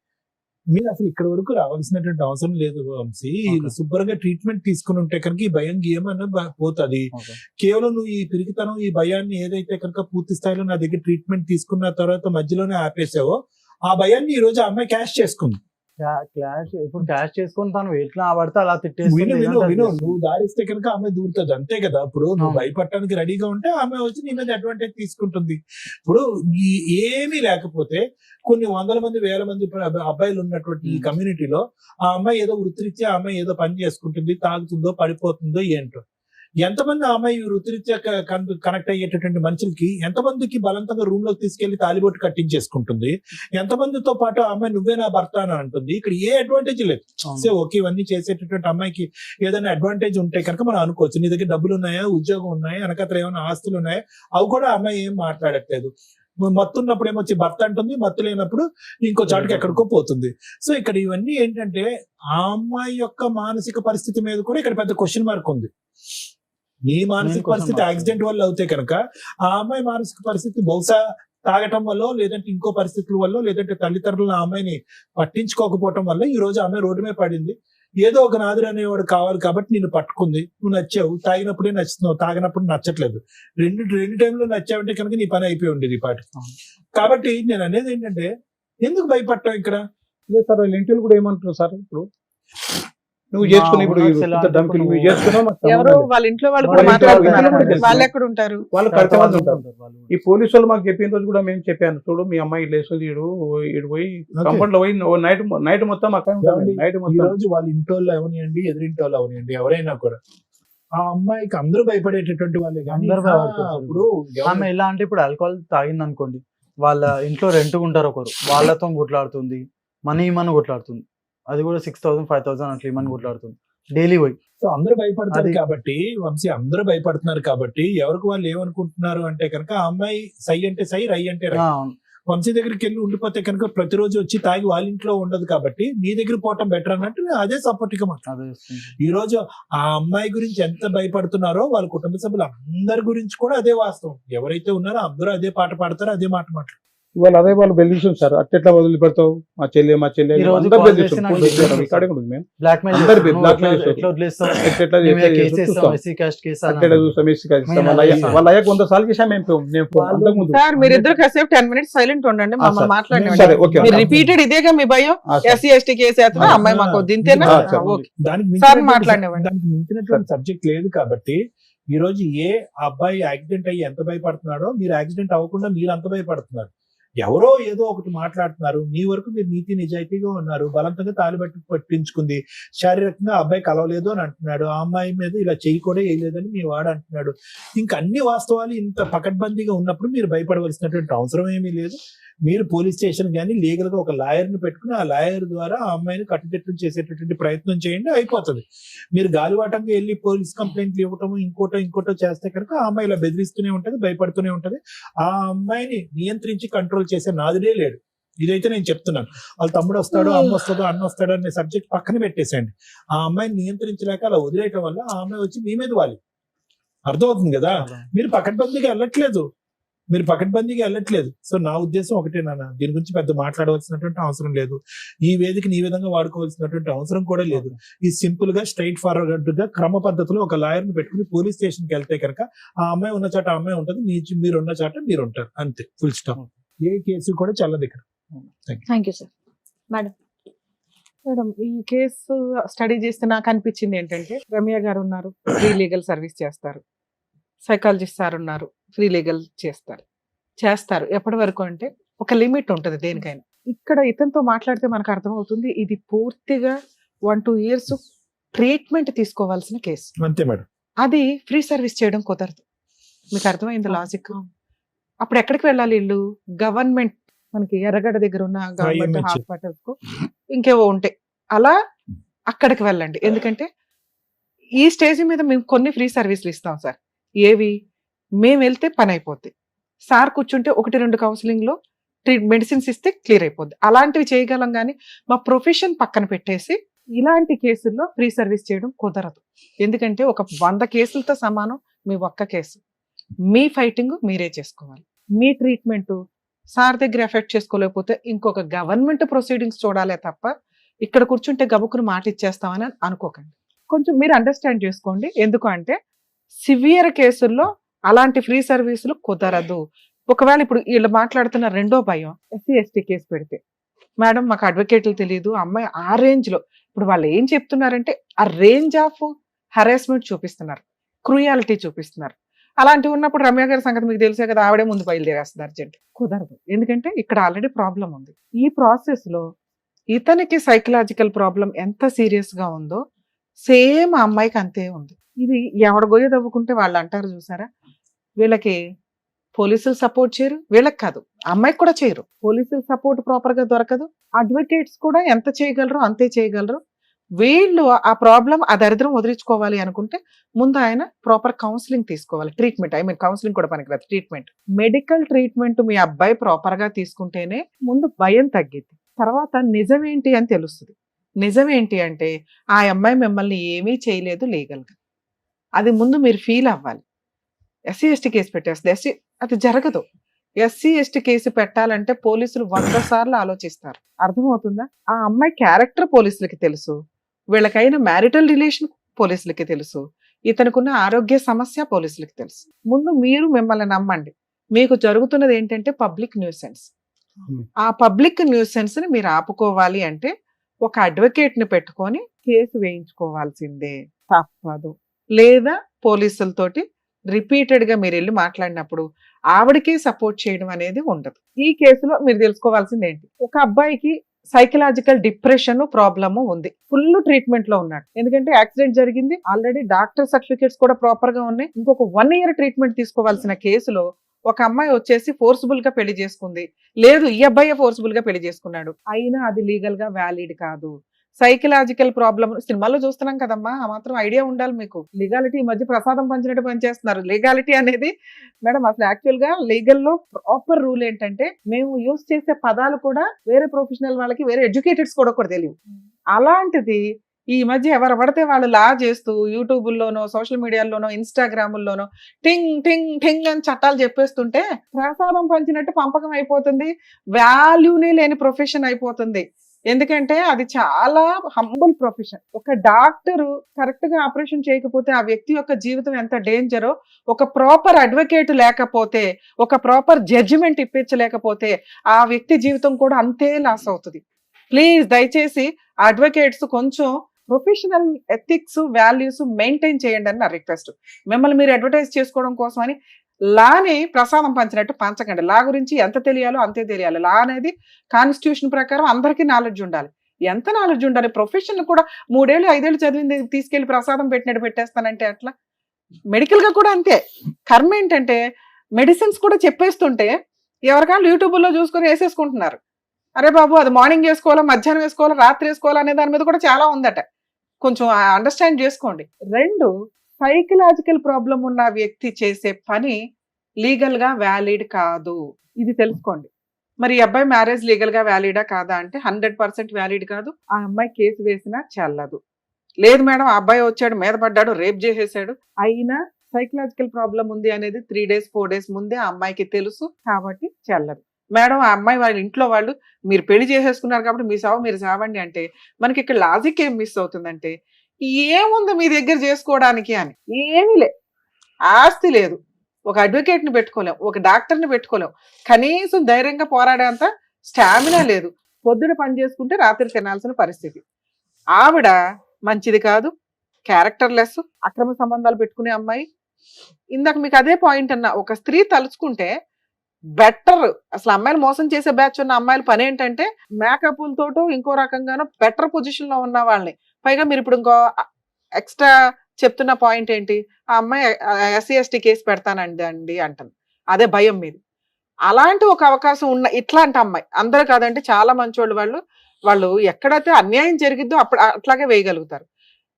మీరు అసలు ఇక్కడ వరకు రావాల్సినటువంటి అవసరం లేదు వంశీ. Okay. శుభ్రంగా ట్రీట్మెంట్ తీసుకుని ఉంటే కనుక ఈ భయం ఏమన్నా పోతుంది. Okay. కేవలం నువ్వు ఈ పిరికితనం, ఈ భయాన్ని ఏదైతే కనుక పూర్తి స్థాయిలో నా దగ్గర ట్రీట్మెంట్ తీసుకున్న తర్వాత మధ్యలోనే ఆపేసావో, ఆ భయాన్ని ఈ రోజు ఆ అమ్మాయి క్యాష్ చేసుకుంది. క్లాష్ ఇప్పుడు క్యాష్ చేసుకొని తను ఎట్లా పడితే అలా తిట్టేస్తుంది. విను ఏదంటే అది విను, చేస్తుంది. నువ్వు దారిస్తే కనుక ఆమె దూరుతుంది, అంతే కదా. ఇప్పుడు నువ్వు అవును. భయపడటానికి రెడీగా ఉంటే ఆమె వచ్చి నీ మీద అడ్వాంటేజ్ తీసుకుంటుంది. ఇప్పుడు ఏమీ లేకపోతే కొన్ని వందల మంది, వేల మంది అబ్బాయిలు ఉన్నటువంటి ఈ కమ్యూనిటీలో ఆ అమ్మాయి ఏదో వృత్తిరీత్యా ఆ అమ్మాయి ఏదో పని చేసుకుంటుంది, తాగుతుందో పడిపోతుందో ఏంటో. ఎంతమంది ఆ అమ్మాయి వృత్తిరీత్యా కనెక్ట్ అయ్యేటటువంటి మనుషులకి ఎంతమందికి బలవంతంగా రూమ్ లోకి తీసుకెళ్లి తాలిబొట్టు కట్టించేసుకుంటుంది, ఎంతమందితో పాటు ఆ అమ్మాయి నువ్వే నా భర్త అని అంటుంది. ఇక్కడ ఏ అడ్వాంటేజ్ లేదు. అవును. సో ఓకే, ఇవన్నీ చేసేటటువంటి అమ్మాయికి ఏదైనా అడ్వాంటేజ్ ఉంటే కనుక మనం అనుకోవచ్చు. నీ దగ్గర డబ్బులు ఉన్నాయా, ఉద్యోగం ఉన్నాయా, వెనకత్ర ఏమైనా ఆస్తులు ఉన్నాయా, అవి కూడా ఆ అమ్మాయి ఏం మాట్లాడట్లేదు. మత్తు ఉన్నప్పుడు ఏమొచ్చి భర్త అంటుంది, మత్తు లేనప్పుడు ఇంకో చాటుకి ఎక్కడికో పోతుంది. సో ఇక్కడ ఇవన్నీ ఏంటంటే ఆ అమ్మాయి యొక్క మానసిక పరిస్థితి మీద కూడా ఇక్కడ పెద్ద క్వశ్చన్ మార్క్ ఉంది. నీ మానసిక పరిస్థితి యాక్సిడెంట్ వల్ల అవుతే కనుక ఆ అమ్మాయి మానసిక పరిస్థితి బహుశా తాగటం వల్ల, లేదంటే ఇంకో పరిస్థితుల వల్ల, లేదంటే తల్లిదండ్రులు ఆ అమ్మాయిని పట్టించుకోకపోవటం వల్ల ఈ రోజు ఆమె రోడ్డు మీద పడింది. ఏదో ఒక నాదురు అనేవాడు కావాలి కాబట్టి నిన్ను పట్టుకుంది. నువ్వు నచ్చావు, తాగినప్పుడే నచ్చుతున్నావు, తాగినప్పుడు నచ్చట్లేదు. రెండు టైంలో నచ్చావంటే కనుక నీ పని అయిపోయి ఉండేది ఈ పాటి. కాబట్టి నేను అనేది ఏంటంటే, ఎందుకు భయపడటం ఇక్కడ? లేదు సార్, వాళ్ళ ఇంటిలో కూడా ఏమంటారు సార్, ఇప్పుడు నువ్వు చేసుకుని ఇప్పుడు ధమ్కి నువ్వు చేసుకున్నావు, మాకు ఎవరు సంబంధం లేదు. వాళ్ళ ఇంట్లో వాళ్ళు వాళ్ళ కూడా ఇంట్లో మాట్లాడుతున్నారు, వాళ్ళు తెలుసు. వాళ్ళు ఎక్కడ ఉంటారు? వాళ్ళు కడితే వాళ్ళు ఉంటారు. ఈ పోలీసు వాళ్ళు మాకు చెప్పిన రోజు కూడా మేము చెప్పాను, చూడు మీ అమ్మాయి లేస్తుంది, ఇడు పోయి కంపౌండ్ లో పోయి నైట్ మొత్తం అక్కడ ఏమండి? నైట్ ఈ మొత్తం రోజు వాళ్ళ ఇంటోళ్ళు అవనియండి, ఎదురింటి వాళ్ళు అవనియండి, ఎవరైనా కూడా ఆ అమ్మాయికి అందరూ భయపడేటటువంటి వాళ్ళే. కానీ అందరూ భయపడతారు. ఇప్పుడు ఆమె ఎలా అంటే ఇప్పుడు ఆల్కహాల్ తాగింది అనుకోండి, వాళ్ళ ఇంట్లో రెంట్ ఉంటారు ఒకరు, వాళ్ళతో కొట్లాడుతుంది, మనీ ఇమ్మని కొట్లాడుతుంది. అది కూడా 6,000 5,000 అట్లా ఇమ్మని కొట్లాడుతుంది డైలీ పోయి. సో అందరూ భయపడతారు అది- కాబట్టి వంశీ, అందరూ భయపడుతున్నారు కాబట్టి ఎవరికి వాళ్ళు ఏమనుకుంటున్నారు అంటే కనుక ఆ అమ్మాయి సై అంటే సై, రై అంటే రై. ఆ, వంశీ దగ్గరికి వెళ్ళి ఉండిపోతే కనుక ప్రతిరోజు వచ్చి తాగి వాళ్ళ ఇంట్లో ఉండదు కాబట్టి నీ దగ్గర పోవటం బెటర్ అన్నట్టు నేను అదే సపోర్ట్ గా మాట్లాడు. ఈ రోజు ఆ అమ్మాయి గురించి ఎంత భయపడుతున్నారో వాళ్ళ కుటుంబ సభ్యులు అందరి గురించి కూడా అదే వాస్తవం. ఎవరైతే ఉన్నారో అందరూ అదే పాట పాడతారో అదే మాట మాట్లాడు. ఇవాళ అదే వాళ్ళు బెదిరిస్తుంది సార్, అట్లా వదిలి పెడతావు మా చెల్లి ఈ రోజు అందరు call బెదిరిస్తాం. చేసి నాకు రికార్డింగ్ ఉంటుంది మేము. బ్లాక్మెయిల్ అందరు చేస్తారు. blackmail నువ్వు చేస్తారు. ఎట్లా వదిలేస్తావు? ఎట్లా మేము చేస్తే కేసు వేస్తాం, చూస్తాం. ఎస్సీ కాస్ట్ కేసు అని అట్లా చూస్తాం, వేసి కాదు ఇస్తాం. వాళ్ళ అయ్యాక 100 సార్లు చేసాం మేము. అంతకు ముందు సార్ మీరిద్దరు కాసేపు 10 minutes సైలెంట్ ఉండండి, మమ్మల్ని సరే. మాట్లాడండి. సరే, ఓకే. మీరు రిపీటెడ్ ఇదేగా మీ భయం, ఎస్సీ ఎస్టీ కేసు వేస్తున్నా అమ్మాయి మాకు దింతేనా? సరే. ఓకే దానికి సార్ మించినటువంటి- మాట్లాడినవ్వండి. దానికి మించినటువంటి సబ్జెక్ట్ లేదు కాబట్టి ఈ రోజు అబ్బాయి యాక్సిడెంట్ అయ్యి ఎంత భయపడుతున్నాడో మీరు యాక్సిడెంట్ అవ్వకుండా మీరు అంత భయపడుతున్నారు. ఎవరో ఏదో ఒకటి మాట్లాడుతున్నారు, మీ వరకు మీరు నీతి నిజాయితీగా ఉన్నారు. బలవంతంగా తాలిబట్టి పట్టించుకుంది, శారీరకంగా అబ్బాయి కలవలేదు అని అంటున్నాడు. ఆ అమ్మాయి మీద ఇలా చెయ్యి కూడా వేయలేదని మీ వాడు అంటున్నాడు. ఇంకా అన్ని వాస్తవాలు ఇంత పకడ్బందీగా ఉన్నప్పుడు మీరు భయపడవలసినటువంటి అవసరం ఏమీ లేదు. మీరు పోలీస్ స్టేషన్ కానీ లీగల్ గా ఒక లాయర్ని పెట్టుకుని ఆ లాయర్ ద్వారా ఆ అమ్మాయిని కట్టుదిట్టం చేసేటటువంటి ప్రయత్నం చేయండి, అయిపోతుంది. మీరు గాలివాటంగా వెళ్ళి పోలీస్ కంప్లైంట్లు ఇవ్వటము ఇంకోటో చేస్తే కనుక ఆ అమ్మాయి ఇలా బెదిరిస్తూనే ఉంటది, భయపడుతూనే ఉంటది. ఆ అమ్మాయిని నియంత్రించి కంట్రోల్ చేసే నాదుడే లేడు. ఇదైతే నేను చెప్తున్నాను. వాళ్ళ తమ్ముడు వస్తాడో అమ్మ వస్తుందో అన్న వస్తాడో అనే సబ్జెక్ట్ పక్కన పెట్టేసేయండి. ఆ అమ్మాయిని నియంత్రించలేక అలా వదిలేయటం వల్ల ఆ అమ్మాయి వచ్చి మీ మీద వాలి. అర్థమవుతుంది కదా? మీరు పకడ్బందీగా వెళ్ళట్లేదు. సో నా ఉద్దేశం ఒకటే నాన్న, దీని గురించి పెద్ద మాట్లాడవలసినటువంటి అవసరం లేదు. ఈ వేదికని ఈ విధంగా వాడుకోవాల్సినటువంటి అవసరం కూడా లేదు. ఈ సింపుల్ గా స్ట్రైట్ ఫార్వర్డ్ గా క్రమ పద్ధతిలో ఒక లాయర్ ని పెట్టుకుని పోలీస్ స్టేషన్ కి వెళ్తే కనుక ఆ అమ్మాయి ఉన్న చాట ఆ అమ్మాయి ఉంటుంది, మీరు ఉన్న చాట మీరు ఉంటారు, అంతే, ఫుల్ స్టాప్. ఏ కేసు కూడా చాలా దగ్గర. Thank you sir. మేడం ఈ కేసు స్టడీ చేస్తే నాకు అనిపించింది ఏంటంటే, రమ్య గారు ఉన్నారు, ఫ్రీ లీగల్ సర్వీస్ చేస్తారు. సైకాలజిస్ట్ సార్ ఉన్నారు, ఫ్రీ లీగల్ చేస్తారు. ఎప్పటి వరకు అంటే ఒక లిమిట్ ఉంటుంది దేనికైనా. ఇక్కడ ఇతనితో మాట్లాడితే మనకు అర్థమవుతుంది ఇది పూర్తిగా 1-2 years ట్రీట్మెంట్ తీసుకోవాల్సిన కేసు. అంతే మేడం. అది ఫ్రీ సర్వీస్ చేయడం కుదరదు. మీకు అర్థమైంది లాజిక్? అప్పుడు ఎక్కడికి వెళ్ళాలి వీళ్ళు? గవర్నమెంట్, మనకి ఎర్రగడ్డ దగ్గర ఉన్న గవర్నమెంట్ IMH. హాస్పిటల్స్ కు ఇంకేవో ఉంటాయి, అలా అక్కడికి వెళ్ళండి. ఎందుకంటే ఈ స్టేజ్ మీద మేము కొన్ని ఫ్రీ సర్వీసులు ఇస్తాం సార్. ఏవి? మేము వెళ్తే పని అయిపోద్ది, సార్ కూర్చుంటే 1-2 కౌన్సిలింగ్ లో మెడిసిన్స్ ఇస్తే క్లియర్ అయిపోద్ది. అలాంటివి చేయగలం, కానీ మా ప్రొఫెషన్ పక్కన పెట్టేసి ఇలాంటి కేసుల్లో ఫ్రీ సర్వీస్ చేయడం కుదరదు. ఎందుకంటే ఒక 100 కేసులతో సమానం మీ ఒక్క కేసు. మీ ఫైటింగ్ మీరే చేసుకోవాలి. మీ ట్రీట్మెంట్ సార్ దగ్గర ఎఫెక్ట్ చేసుకోలేకపోతే ఇంకొక గవర్నమెంట్ ప్రొసీడింగ్స్ చూడాలే తప్ప ఇక్కడ కూర్చుంటే గబుకుని మాట ఇచ్చేస్తామని అనుకోకండి. కొంచెం మీరు అండర్స్టాండ్ చేసుకోండి. ఎందుకు అంటే సివియర్ కేసుల్లో అలాంటి ఫ్రీ సర్వీసులు కుదరదు. ఒకవేళ ఇప్పుడు వీళ్ళు మాట్లాడుతున్న రెండో భయం, ఎస్సీ ఎస్టీ కేసు పెడితే మేడం మాకు అడ్వకేట్లు తెలియదు, అమ్మాయి ఆ రేంజ్ లో, ఇప్పుడు వాళ్ళు ఏం చెప్తున్నారంటే ఆ రేంజ్ ఆఫ్ హరాస్మెంట్ చూపిస్తున్నారు, క్రూయాలిటీ చూపిస్తున్నారు. అలాంటివి ఉన్నప్పుడు రమ్య గారి సంగతి మీకు తెలిసే కదా, ఆవిడే ముందు బయలుదేరేస్తున్నారు అర్జెంట్. కుదరదు, ఎందుకంటే ఇక్కడ ఆల్రెడీ ప్రాబ్లం ఉంది. ఈ ప్రాసెస్ లో ఇతనికి సైకలాజికల్ ప్రాబ్లం ఎంత సీరియస్ గా ఉందో సేమ్ ఆ అమ్మాయికి అంతే ఉంది. ఇది ఎవడ గొయ్య తవ్వుకుంటే వాళ్ళు అంటారు చూసారా, వీళ్ళకి పోలీసులు సపోర్ట్ చేయరు, వీళ్ళకి కాదు అమ్మాయికి కూడా చేయరు. పోలీసులు సపోర్ట్ ప్రాపర్ గా దొరకదు, అడ్వకేట్స్ కూడా ఎంత చేయగలరు అంతే చేయగలరు. వీళ్ళు ఆ ప్రాబ్లం ఆ దరిద్రం వదిలించుకోవాలి అనుకుంటే ముందు ఆయన ప్రాపర్ కౌన్సిలింగ్ తీసుకోవాలి. ట్రీట్మెంట్, కౌన్సిలింగ్ కూడా పనికిరాదు, ట్రీట్మెంట్, మెడికల్ ట్రీట్మెంట్ మీ అబ్బాయి ప్రాపర్ గా తీసుకుంటేనే ముందు భయం తగ్గిద్ది. తర్వాత నిజమేంటి అని తెలుస్తుంది. నిజమేంటి అంటే ఆ అమ్మాయి మిమ్మల్ని ఏమీ చేయలేదు లీగల్ గా, అది ముందు మీరు ఫీల్ అవ్వాలి. ఎస్సీ ఎస్టీ కేసు పెట్టేస్తుంది, అది జరగదు. ఎస్సీ ఎస్టీ కేసు పెట్టాలంటే పోలీసులు 100 సార్లు ఆలోచిస్తారు. అర్థమవుతుందా? ఆ అమ్మాయి క్యారెక్టర్ పోలీసులకి తెలుసు, వీళ్ళకైన మ్యారిటల్ రిలేషన్ పోలీసులకి తెలుసు, ఇతనుకున్న ఆరోగ్య సమస్య పోలీసులకి తెలుసు. ముందు మీరు మిమ్మల్ని నమ్మండి. మీకు జరుగుతున్నది ఏంటంటే పబ్లిక్ న్యూసెన్స్. ఆ పబ్లిక్ న్యూసెన్స్ ని మీరు ఆపుకోవాలి అంటే ఒక అడ్వకేట్ ని పెట్టుకొని కేసు వేయించుకోవాల్సిందే, తప్పదు. లేదా పోలీసులతోటి రిపీటెడ్ గా మీరు వెళ్ళి మాట్లాడినప్పుడు ఆవిడకి సపోర్ట్ చేయడం అనేది ఉండదు. ఈ కేసులో మీరు తెలుసుకోవాల్సింది ఏంటి, ఒక అబ్బాయికి సైకలాజికల్ డిప్రెషన్ ప్రాబ్లము ఉంది, ఫుల్ ట్రీట్మెంట్ లో ఉన్నాడు. ఎందుకంటే యాక్సిడెంట్ జరిగింది, ఆల్రెడీ డాక్టర్ సర్టిఫికేట్స్ కూడా ప్రాపర్ గా ఉన్నాయి. ఇంకొక 1 year ట్రీట్మెంట్ తీసుకోవాల్సిన కేసులో ఒక అమ్మాయి వచ్చేసి ఫోర్స్ఫుల్ గా పెళ్లి చేసుకుంది, లేదు ఈ అబ్బాయి ఫోర్స్ఫుల్ గా పెళ్లి చేసుకున్నాడు, అయినా అది లీగల్ గా వ్యాలిడ్ కాదు. సైకలాజికల్ ప్రాబ్లమ్ సినిమాల్లో చూస్తున్నాం కదమ్మా, ఆ మాత్రం ఐడియా ఉండాలి మీకు. లీగాలిటీ ఈ మధ్య ప్రసాదం పంచినట్టు పనిచేస్తున్నారు. లీగాలిటీ అనేది మేడం అసలు యాక్చువల్ గా లీగల్ లో ప్రాపర్ రూల్ ఏంటంటే, మేము యూజ్ చేసే పదాలు కూడా వేరే ప్రొఫెషనల్ వాళ్ళకి, వేరే ఎడ్యుకేటెడ్స్ కూడా తెలియవు. అలాంటిది ఈ మధ్య ఎవరు పడితే వాళ్ళు లా చేస్తూ యూట్యూబుల్లోనో, సోషల్ మీడియాలోనో, ఇన్స్టాగ్రాముల్లోనో టింగ్ టింగ్ టింగ్ అని చట్టాలు చెప్పేస్తుంటే ప్రసాదం పంచినట్టు పంపకం అయిపోతుంది. వాల్యూనే లేని ప్రొఫెషన్ అయిపోతుంది. ఎందుకంటే అది చాలా హంబుల్ ప్రొఫెషన్. ఒక డాక్టర్ కరెక్ట్ గా ఆపరేషన్ చేయకపోతే ఆ వ్యక్తి యొక్క జీవితం ఎంత డేంజరో, ఒక ప్రాపర్ అడ్వకేట్ లేకపోతే, ఒక ప్రాపర్ జడ్జిమెంట్ ఇప్పించలేకపోతే ఆ వ్యక్తి జీవితం కూడా అంతే లాస్ అవుతుంది. ప్లీజ్ దయచేసి అడ్వకేట్స్ కొంచెం ప్రొఫెషనల్ ఎథిక్స్, వాల్యూస్ మెయింటైన్ చేయండి అని నా రిక్వెస్ట్. మిమ్మల్ని మీరు అడ్వర్టైజ్ చేసుకోవడం కోసమని లాని ప్రసాదం పంచినట్టు పంచకండి. లా గురించి ఎంత తెలియాలో అంతే తెలియాలి. లా అనేది కాన్స్టిట్యూషన్ ప్రకారం అందరికీ నాలెడ్జ్ ఉండాలి. ఎంత నాలెడ్జ్ ఉండాలి? ప్రొఫెషన్ కూడా 3 ఏళ్ళు 5 ఏళ్ళు చదివింది తీసుకెళ్లి ప్రసాదం పెట్టినట్టు పెట్టేస్తానంటే అట్లా. మెడికల్ గా కూడా అంతే. కర్మ ఏంటంటే మెడిసిన్స్ కూడా చెప్పేస్తుంటే ఎవరికాళ్ళు యూట్యూబ్లో చూసుకొని వేసేసుకుంటున్నారు. అరే బాబు అది మార్నింగ్ వేసుకోవాలా, మధ్యాహ్నం వేసుకోవాలా, రాత్రి వేసుకోవాలా అనే దాని మీద కూడా చాలా ఉందట. కొంచెం అండర్స్టాండ్ చేసుకోండి. 2, సైకలాజికల్ ప్రాబ్లం ఉన్న వ్యక్తి చేసే పని లీగల్ గా వ్యాలిడ్ కాదు. ఇది తెలుసుకోండి. మరి ఈ అబ్బాయి మ్యారేజ్ లీగల్ గా వ్యాలిడా కాదా అంటే 100% వ్యాలిడ్ కాదు. ఆ అమ్మాయి కేసు వేసినా చెల్లదు. లేదు మేడం ఆ అబ్బాయి వచ్చాడు, మీద పడ్డాడు, రేప్ చేసేసాడు, అయినా సైకలాజికల్ ప్రాబ్లం ఉంది అనేది 3 days 4 days ముందే ఆ అమ్మాయికి తెలుసు కాబట్టి చెల్లదు. మేడం ఆ అమ్మాయి వాళ్ళ ఇంట్లో వాళ్ళు మీరు పెళ్లి చేసేసుకున్నారు కాబట్టి మీ సావు మీరు సావండి అంటే మనకి ఇక్కడ లాజిక్ ఏం మిస్ అవుతుందంటే, ఏముంది మీ దగ్గర చేసుకోవడానికి అని. ఏమీ లే, ఆస్తి లేదు, ఒక అడ్వకేట్ని పెట్టుకోలేం, ఒక డాక్టర్ని పెట్టుకోలేం, కనీసం ధైర్యంగా పోరాడేంత స్టామినా లేదు. పొద్దున పని చేసుకుంటే రాత్రి తినాల్సిన పరిస్థితి. ఆవిడ మంచిది కాదు, క్యారెక్టర్ లెస్, అక్రమ సంబంధాలు పెట్టుకునే అమ్మాయి. ఇందాక మీకు అదే పాయింట్ అన్నా, ఒక స్త్రీ తలుచుకుంటే బెటర్. అసలు అమ్మాయిలు మోసం చేసే బ్యాచ్ ఉన్న అమ్మాయిల పని ఏంటంటే మేకప్లతోటో ఇంకో రకంగానో బెటర్ పొజిషన్ లో ఉన్న వాళ్ళని. పైగా మీరు ఇప్పుడు ఇంకో ఎక్స్ట్రా చెప్తున్న పాయింట్ ఏంటి, ఆ అమ్మాయి SC ST కేసు పెడతానండి అంటుంది. అదే భయం మీద. అలాంటి ఒక అవకాశం ఉన్న ఇట్లాంటి అమ్మాయి, అందరూ కాదంటే చాలా మంచోళ్ళు వాళ్ళు, వాళ్ళు ఎక్కడైతే అన్యాయం జరిగిద్దో అప్పుడు అట్లాగే వేయగలుగుతారు.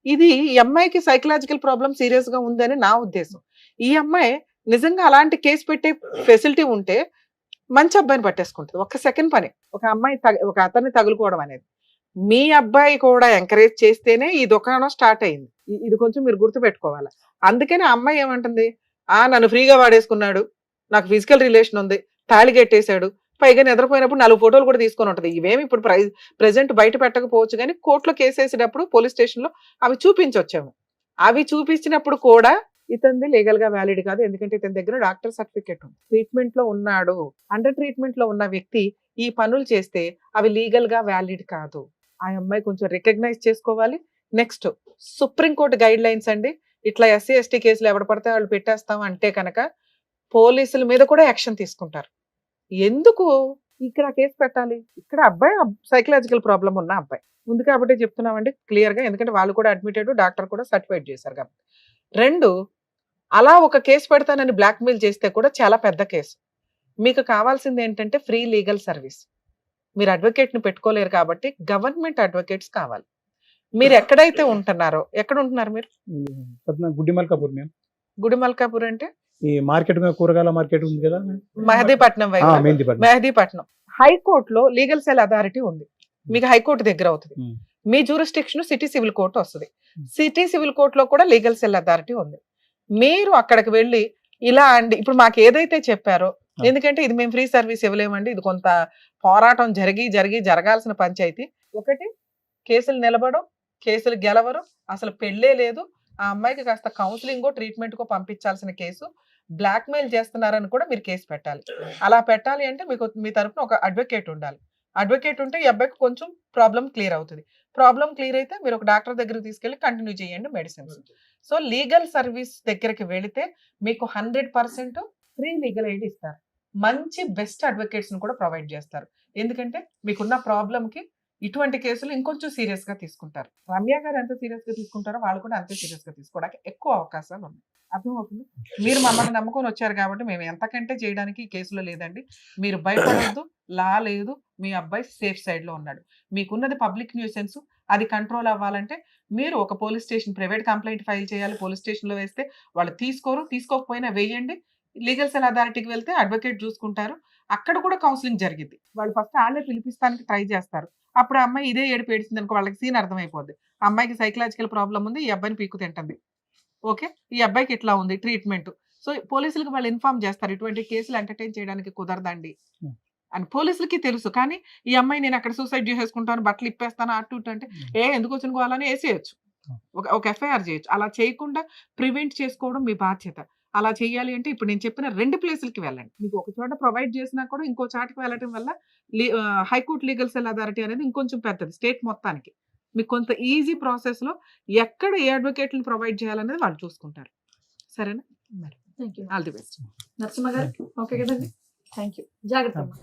ఇది ఈ అమ్మాయికి సైకలాజికల్ ప్రాబ్లం సీరియస్ గా ఉందని నా ఉద్దేశం. ఈ అమ్మాయి నిజంగా అలాంటి కేసు పెట్టే ఫెసిలిటీ ఉంటే మంచి అబ్బాయిని పట్టేసుకుంటుంది. ఒక్క సెకండ్ పని ఒక అమ్మాయి ఒక అతన్ని తగులుకోవడం అనేది. మీ అబ్బాయి కూడా ఎంకరేజ్ చేస్తేనే ఈ దుకాణం స్టార్ట్ అయింది. ఇది కొంచెం మీరు గుర్తుపెట్టుకోవాలి. అందుకని ఆ అమ్మాయి ఏమంటుంది, నన్ను ఫ్రీగా వాడేసుకున్నాడు, నాకు ఫిజికల్ రిలేషన్ ఉంది, తాళి కట్టేశాడు, పైగా నిద్రపోయినప్పుడు 4 ఫోటోలు కూడా తీసుకొని ఉంటుంది. ఇవేమి ఇప్పుడు ప్రెజెంట్ బయట పెట్టకపోవచ్చు కానీ కోర్టులో కేసు వేసేటప్పుడు పోలీస్ స్టేషన్లో అవి చూపించొచ్చాము. అవి చూపించినప్పుడు కూడా ఇతనిది లీగల్ గా వ్యాలిడ్ కాదు. ఎందుకంటే ఇతని దగ్గర డాక్టర్ సర్టిఫికేట్ ఉంది, ట్రీట్మెంట్ లో ఉన్నాడు. అండర్ ట్రీట్మెంట్ లో ఉన్న వ్యక్తి ఈ పనులు చేస్తే అవి లీగల్ గా వ్యాలిడ్ కాదు. ఆ అమ్మాయి కొంచెం రికగ్నైజ్ చేసుకోవాలి. నెక్స్ట్ సుప్రీంకోర్టు గైడ్ లైన్స్ అండి, ఇట్లా SC ST కేసులు ఎవడ పడితే వాళ్ళు పెట్టేస్తాం అంటే కనుక పోలీసుల మీద కూడా యాక్షన్ తీసుకుంటారు. ఎందుకు ఇక్కడ కేసు పెట్టాలి? ఇక్కడ అబ్బాయి సైకలాజికల్ ప్రాబ్లం ఉన్న అబ్బాయి ఉంది కాబట్టి చెప్తున్నామండి క్లియర్ గా. ఎందుకంటే వాళ్ళు కూడా అడ్మిటెడ్, డాక్టర్ కూడా సర్టిఫైడ్ చేశారు కాబట్టి. 2, అలా ఒక కేసు పెడతానని బ్లాక్మెయిల్ చేస్తే కూడా చాలా పెద్ద కేసు. మీకు కావాల్సింది ఏంటంటే ఫ్రీ లీగల్ సర్వీస్. మీరు అడ్వకేట్ని పెట్టుకోలేరు కాబట్టి గవర్నమెంట్ అడ్వకేట్స్ కావాలి. మీరు ఎక్కడైతే ఉంటున్నారో, ఎక్కడ ఉంటున్నారు మీరు? గుడిమల్కాపూర్. మేము గుడిమల్కాపూర్ అంటే ఈ మార్కెట్ కూరగాయల మార్కెట్ ఉంది కదా, మెహదీపట్నం వైపు. మెహదీపట్నం హైకోర్టులో లీగల్ సెల్ అథారిటీ ఉంది. మీకు హైకోర్టు దగ్గర అవుతుంది. మీ జ్యూరిస్డిక్షన్ సిటీ సివిల్ కోర్టు వస్తుంది. సిటీ సివిల్ కోర్టులో కూడా లీగల్ సెల్ అథారిటీ ఉంది. మీరు అక్కడికి వెళ్ళి ఇలా అండి, ఇప్పుడు మాకు ఏదైతే చెప్పారో, ఎందుకంటే ఇది మేము ఫ్రీ సర్వీస్ ఇవ్వలేమండి, ఇది కొంత పోరాటం జరగాల్సిన పంచాయతీ. ఒకటి కేసులు నిలబడం, కేసులు గెలవరు, అసలు పెళ్ళే లేదు, ఆ అమ్మాయికి కాస్త కౌన్సిలింగో ట్రీట్మెంట్కో పంపించాల్సిన కేసు, బ్లాక్మెయిల్ చేస్తున్నారని కూడా మీరు కేసు పెట్టాలి. అలా పెట్టాలి అంటే మీకు మీ తరఫున ఒక అడ్వకేట్ ఉండాలి. అడ్వకేట్ ఉంటే ఈ అబ్బాయికి కొంచెం ప్రాబ్లం క్లియర్ అవుతుంది. ప్రాబ్లం క్లియర్ అయితే మీరు ఒక డాక్టర్ దగ్గరికి తీసుకెళ్ళి కంటిన్యూ చేయండి మెడిసిన్స్. సో లీగల్ సర్వీస్ దగ్గరికి వెళితే మీకు 100% ఫ్రీ లీగల్ ఎయిడ్ ఇస్తారు. మంచి బెస్ట్ అడ్వకేట్స్ ని కూడా ప్రొవైడ్ చేస్తారు. ఎందుకంటే మీకున్న ప్రాబ్లంకి ఇటువంటి కేసులు ఇంకొంచెం సీరియస్ గా తీసుకుంటారు. రమ్య గారు ఎంత సీరియస్ గా తీసుకుంటారో వాళ్ళు కూడా అంతే సీరియస్ గా తీసుకోవడానికి ఎక్కువ అవకాశాలు ఉన్నాయి. అర్థమవుతుంది? మీరు మమ్మల్ని నమ్ముకొని వచ్చారు కాబట్టి మేము ఎంతకంటే చేయడానికి ఈ కేసులో లేదండి. మీరు భయపడవద్దు, లా లేదు, మీ అబ్బాయి సేఫ్ సైడ్ లో ఉన్నాడు. మీకున్నది పబ్లిక్ న్యూసెన్స్, అది కంట్రోల్ అవ్వాలంటే మీరు ఒక police station private complaint file చేయాలి. పోలీస్ స్టేషన్లో వేస్తే వాళ్ళు తీసుకోకపోయినా వేయండి. లీగల్ సెల్ అథారిటీకి వెళ్తే అడ్వకేట్ చూసుకుంటారు. అక్కడ కూడా కౌన్సిలింగ్ జరిగింది. వాళ్ళు ఫస్ట్ వాళ్ళే పిలిపిస్తానికి ట్రై చేస్తారు. అప్పుడు ఆ అమ్మాయి ఇదే ఏడుపు ఏడిచింది అనుకో, వాళ్ళకి సీన్ అర్థమైపోద్ది. ఆ అమ్మాయికి సైకలాజికల్ ప్రాబ్లం ఉంది, ఈ అబ్బాయిని పీకు తింటుంది. ఓకే, ఈ అబ్బాయికి ఇట్లా ఉంది ట్రీట్మెంట్. సో పోలీసులకు వాళ్ళు ఇన్ఫార్మ్ చేస్తారు, ఇటువంటి కేసులు ఎంటర్టైన్ చేయడానికి కుదరదండి అని పోలీసులకి తెలుసు. కానీ ఈ అమ్మాయి నేను అక్కడ సూసైడ్ చేసేసుకుంటాను, బట్టలు ఇప్పేస్తాను అటు ఇటు అంటే ఎందుకు వచ్చిన గోవాలని వేసేయచ్చు, ఒక ఎఫ్ఐఆర్ చేయొచ్చు. అలా చేయకుండా ప్రివెంట్ చేసుకోవడం మీ బాధ్యత. అలా చేయాలి అంటే ఇప్పుడు నేను చెప్పిన 2 ప్లేసులకి వెళ్ళండి. మీకు ఒక చోట ప్రొవైడ్ చేసినా కూడా ఇంకో చాటుకు వెళ్ళడం వల్ల హైకోర్టు లీగల్ సెల్ అథారిటీ అనేది ఇంకొంచెం పెద్దది స్టేట్ మొత్తానికి. మీకు కొంత ఈజీ ప్రాసెస్ లో ఎక్కడ ఏ అడ్వకేట్ని ప్రొవైడ్ చేయాలనేది వాళ్ళు చూసుకుంటారు. సరేనా? మరి thank you. All the best. Narasimha గారు ఓకే కదండి? Thank you. జాగ్రత్త అమ్మా.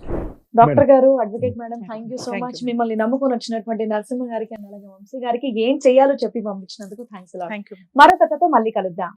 డాక్టర్ గారు, advocate madam, thank you so Thank much. you. మిమ్మల్ని నమ్ముకొని వచ్చినటువంటి నరసింహ గారికి అండ్ అలాగే వంశీ గారికి ఏం చేయాలో చెప్పి పంపించినందుకు థ్యాంక్స్. Thank you. మరో కథతో మళ్ళీ కలుద్దాం.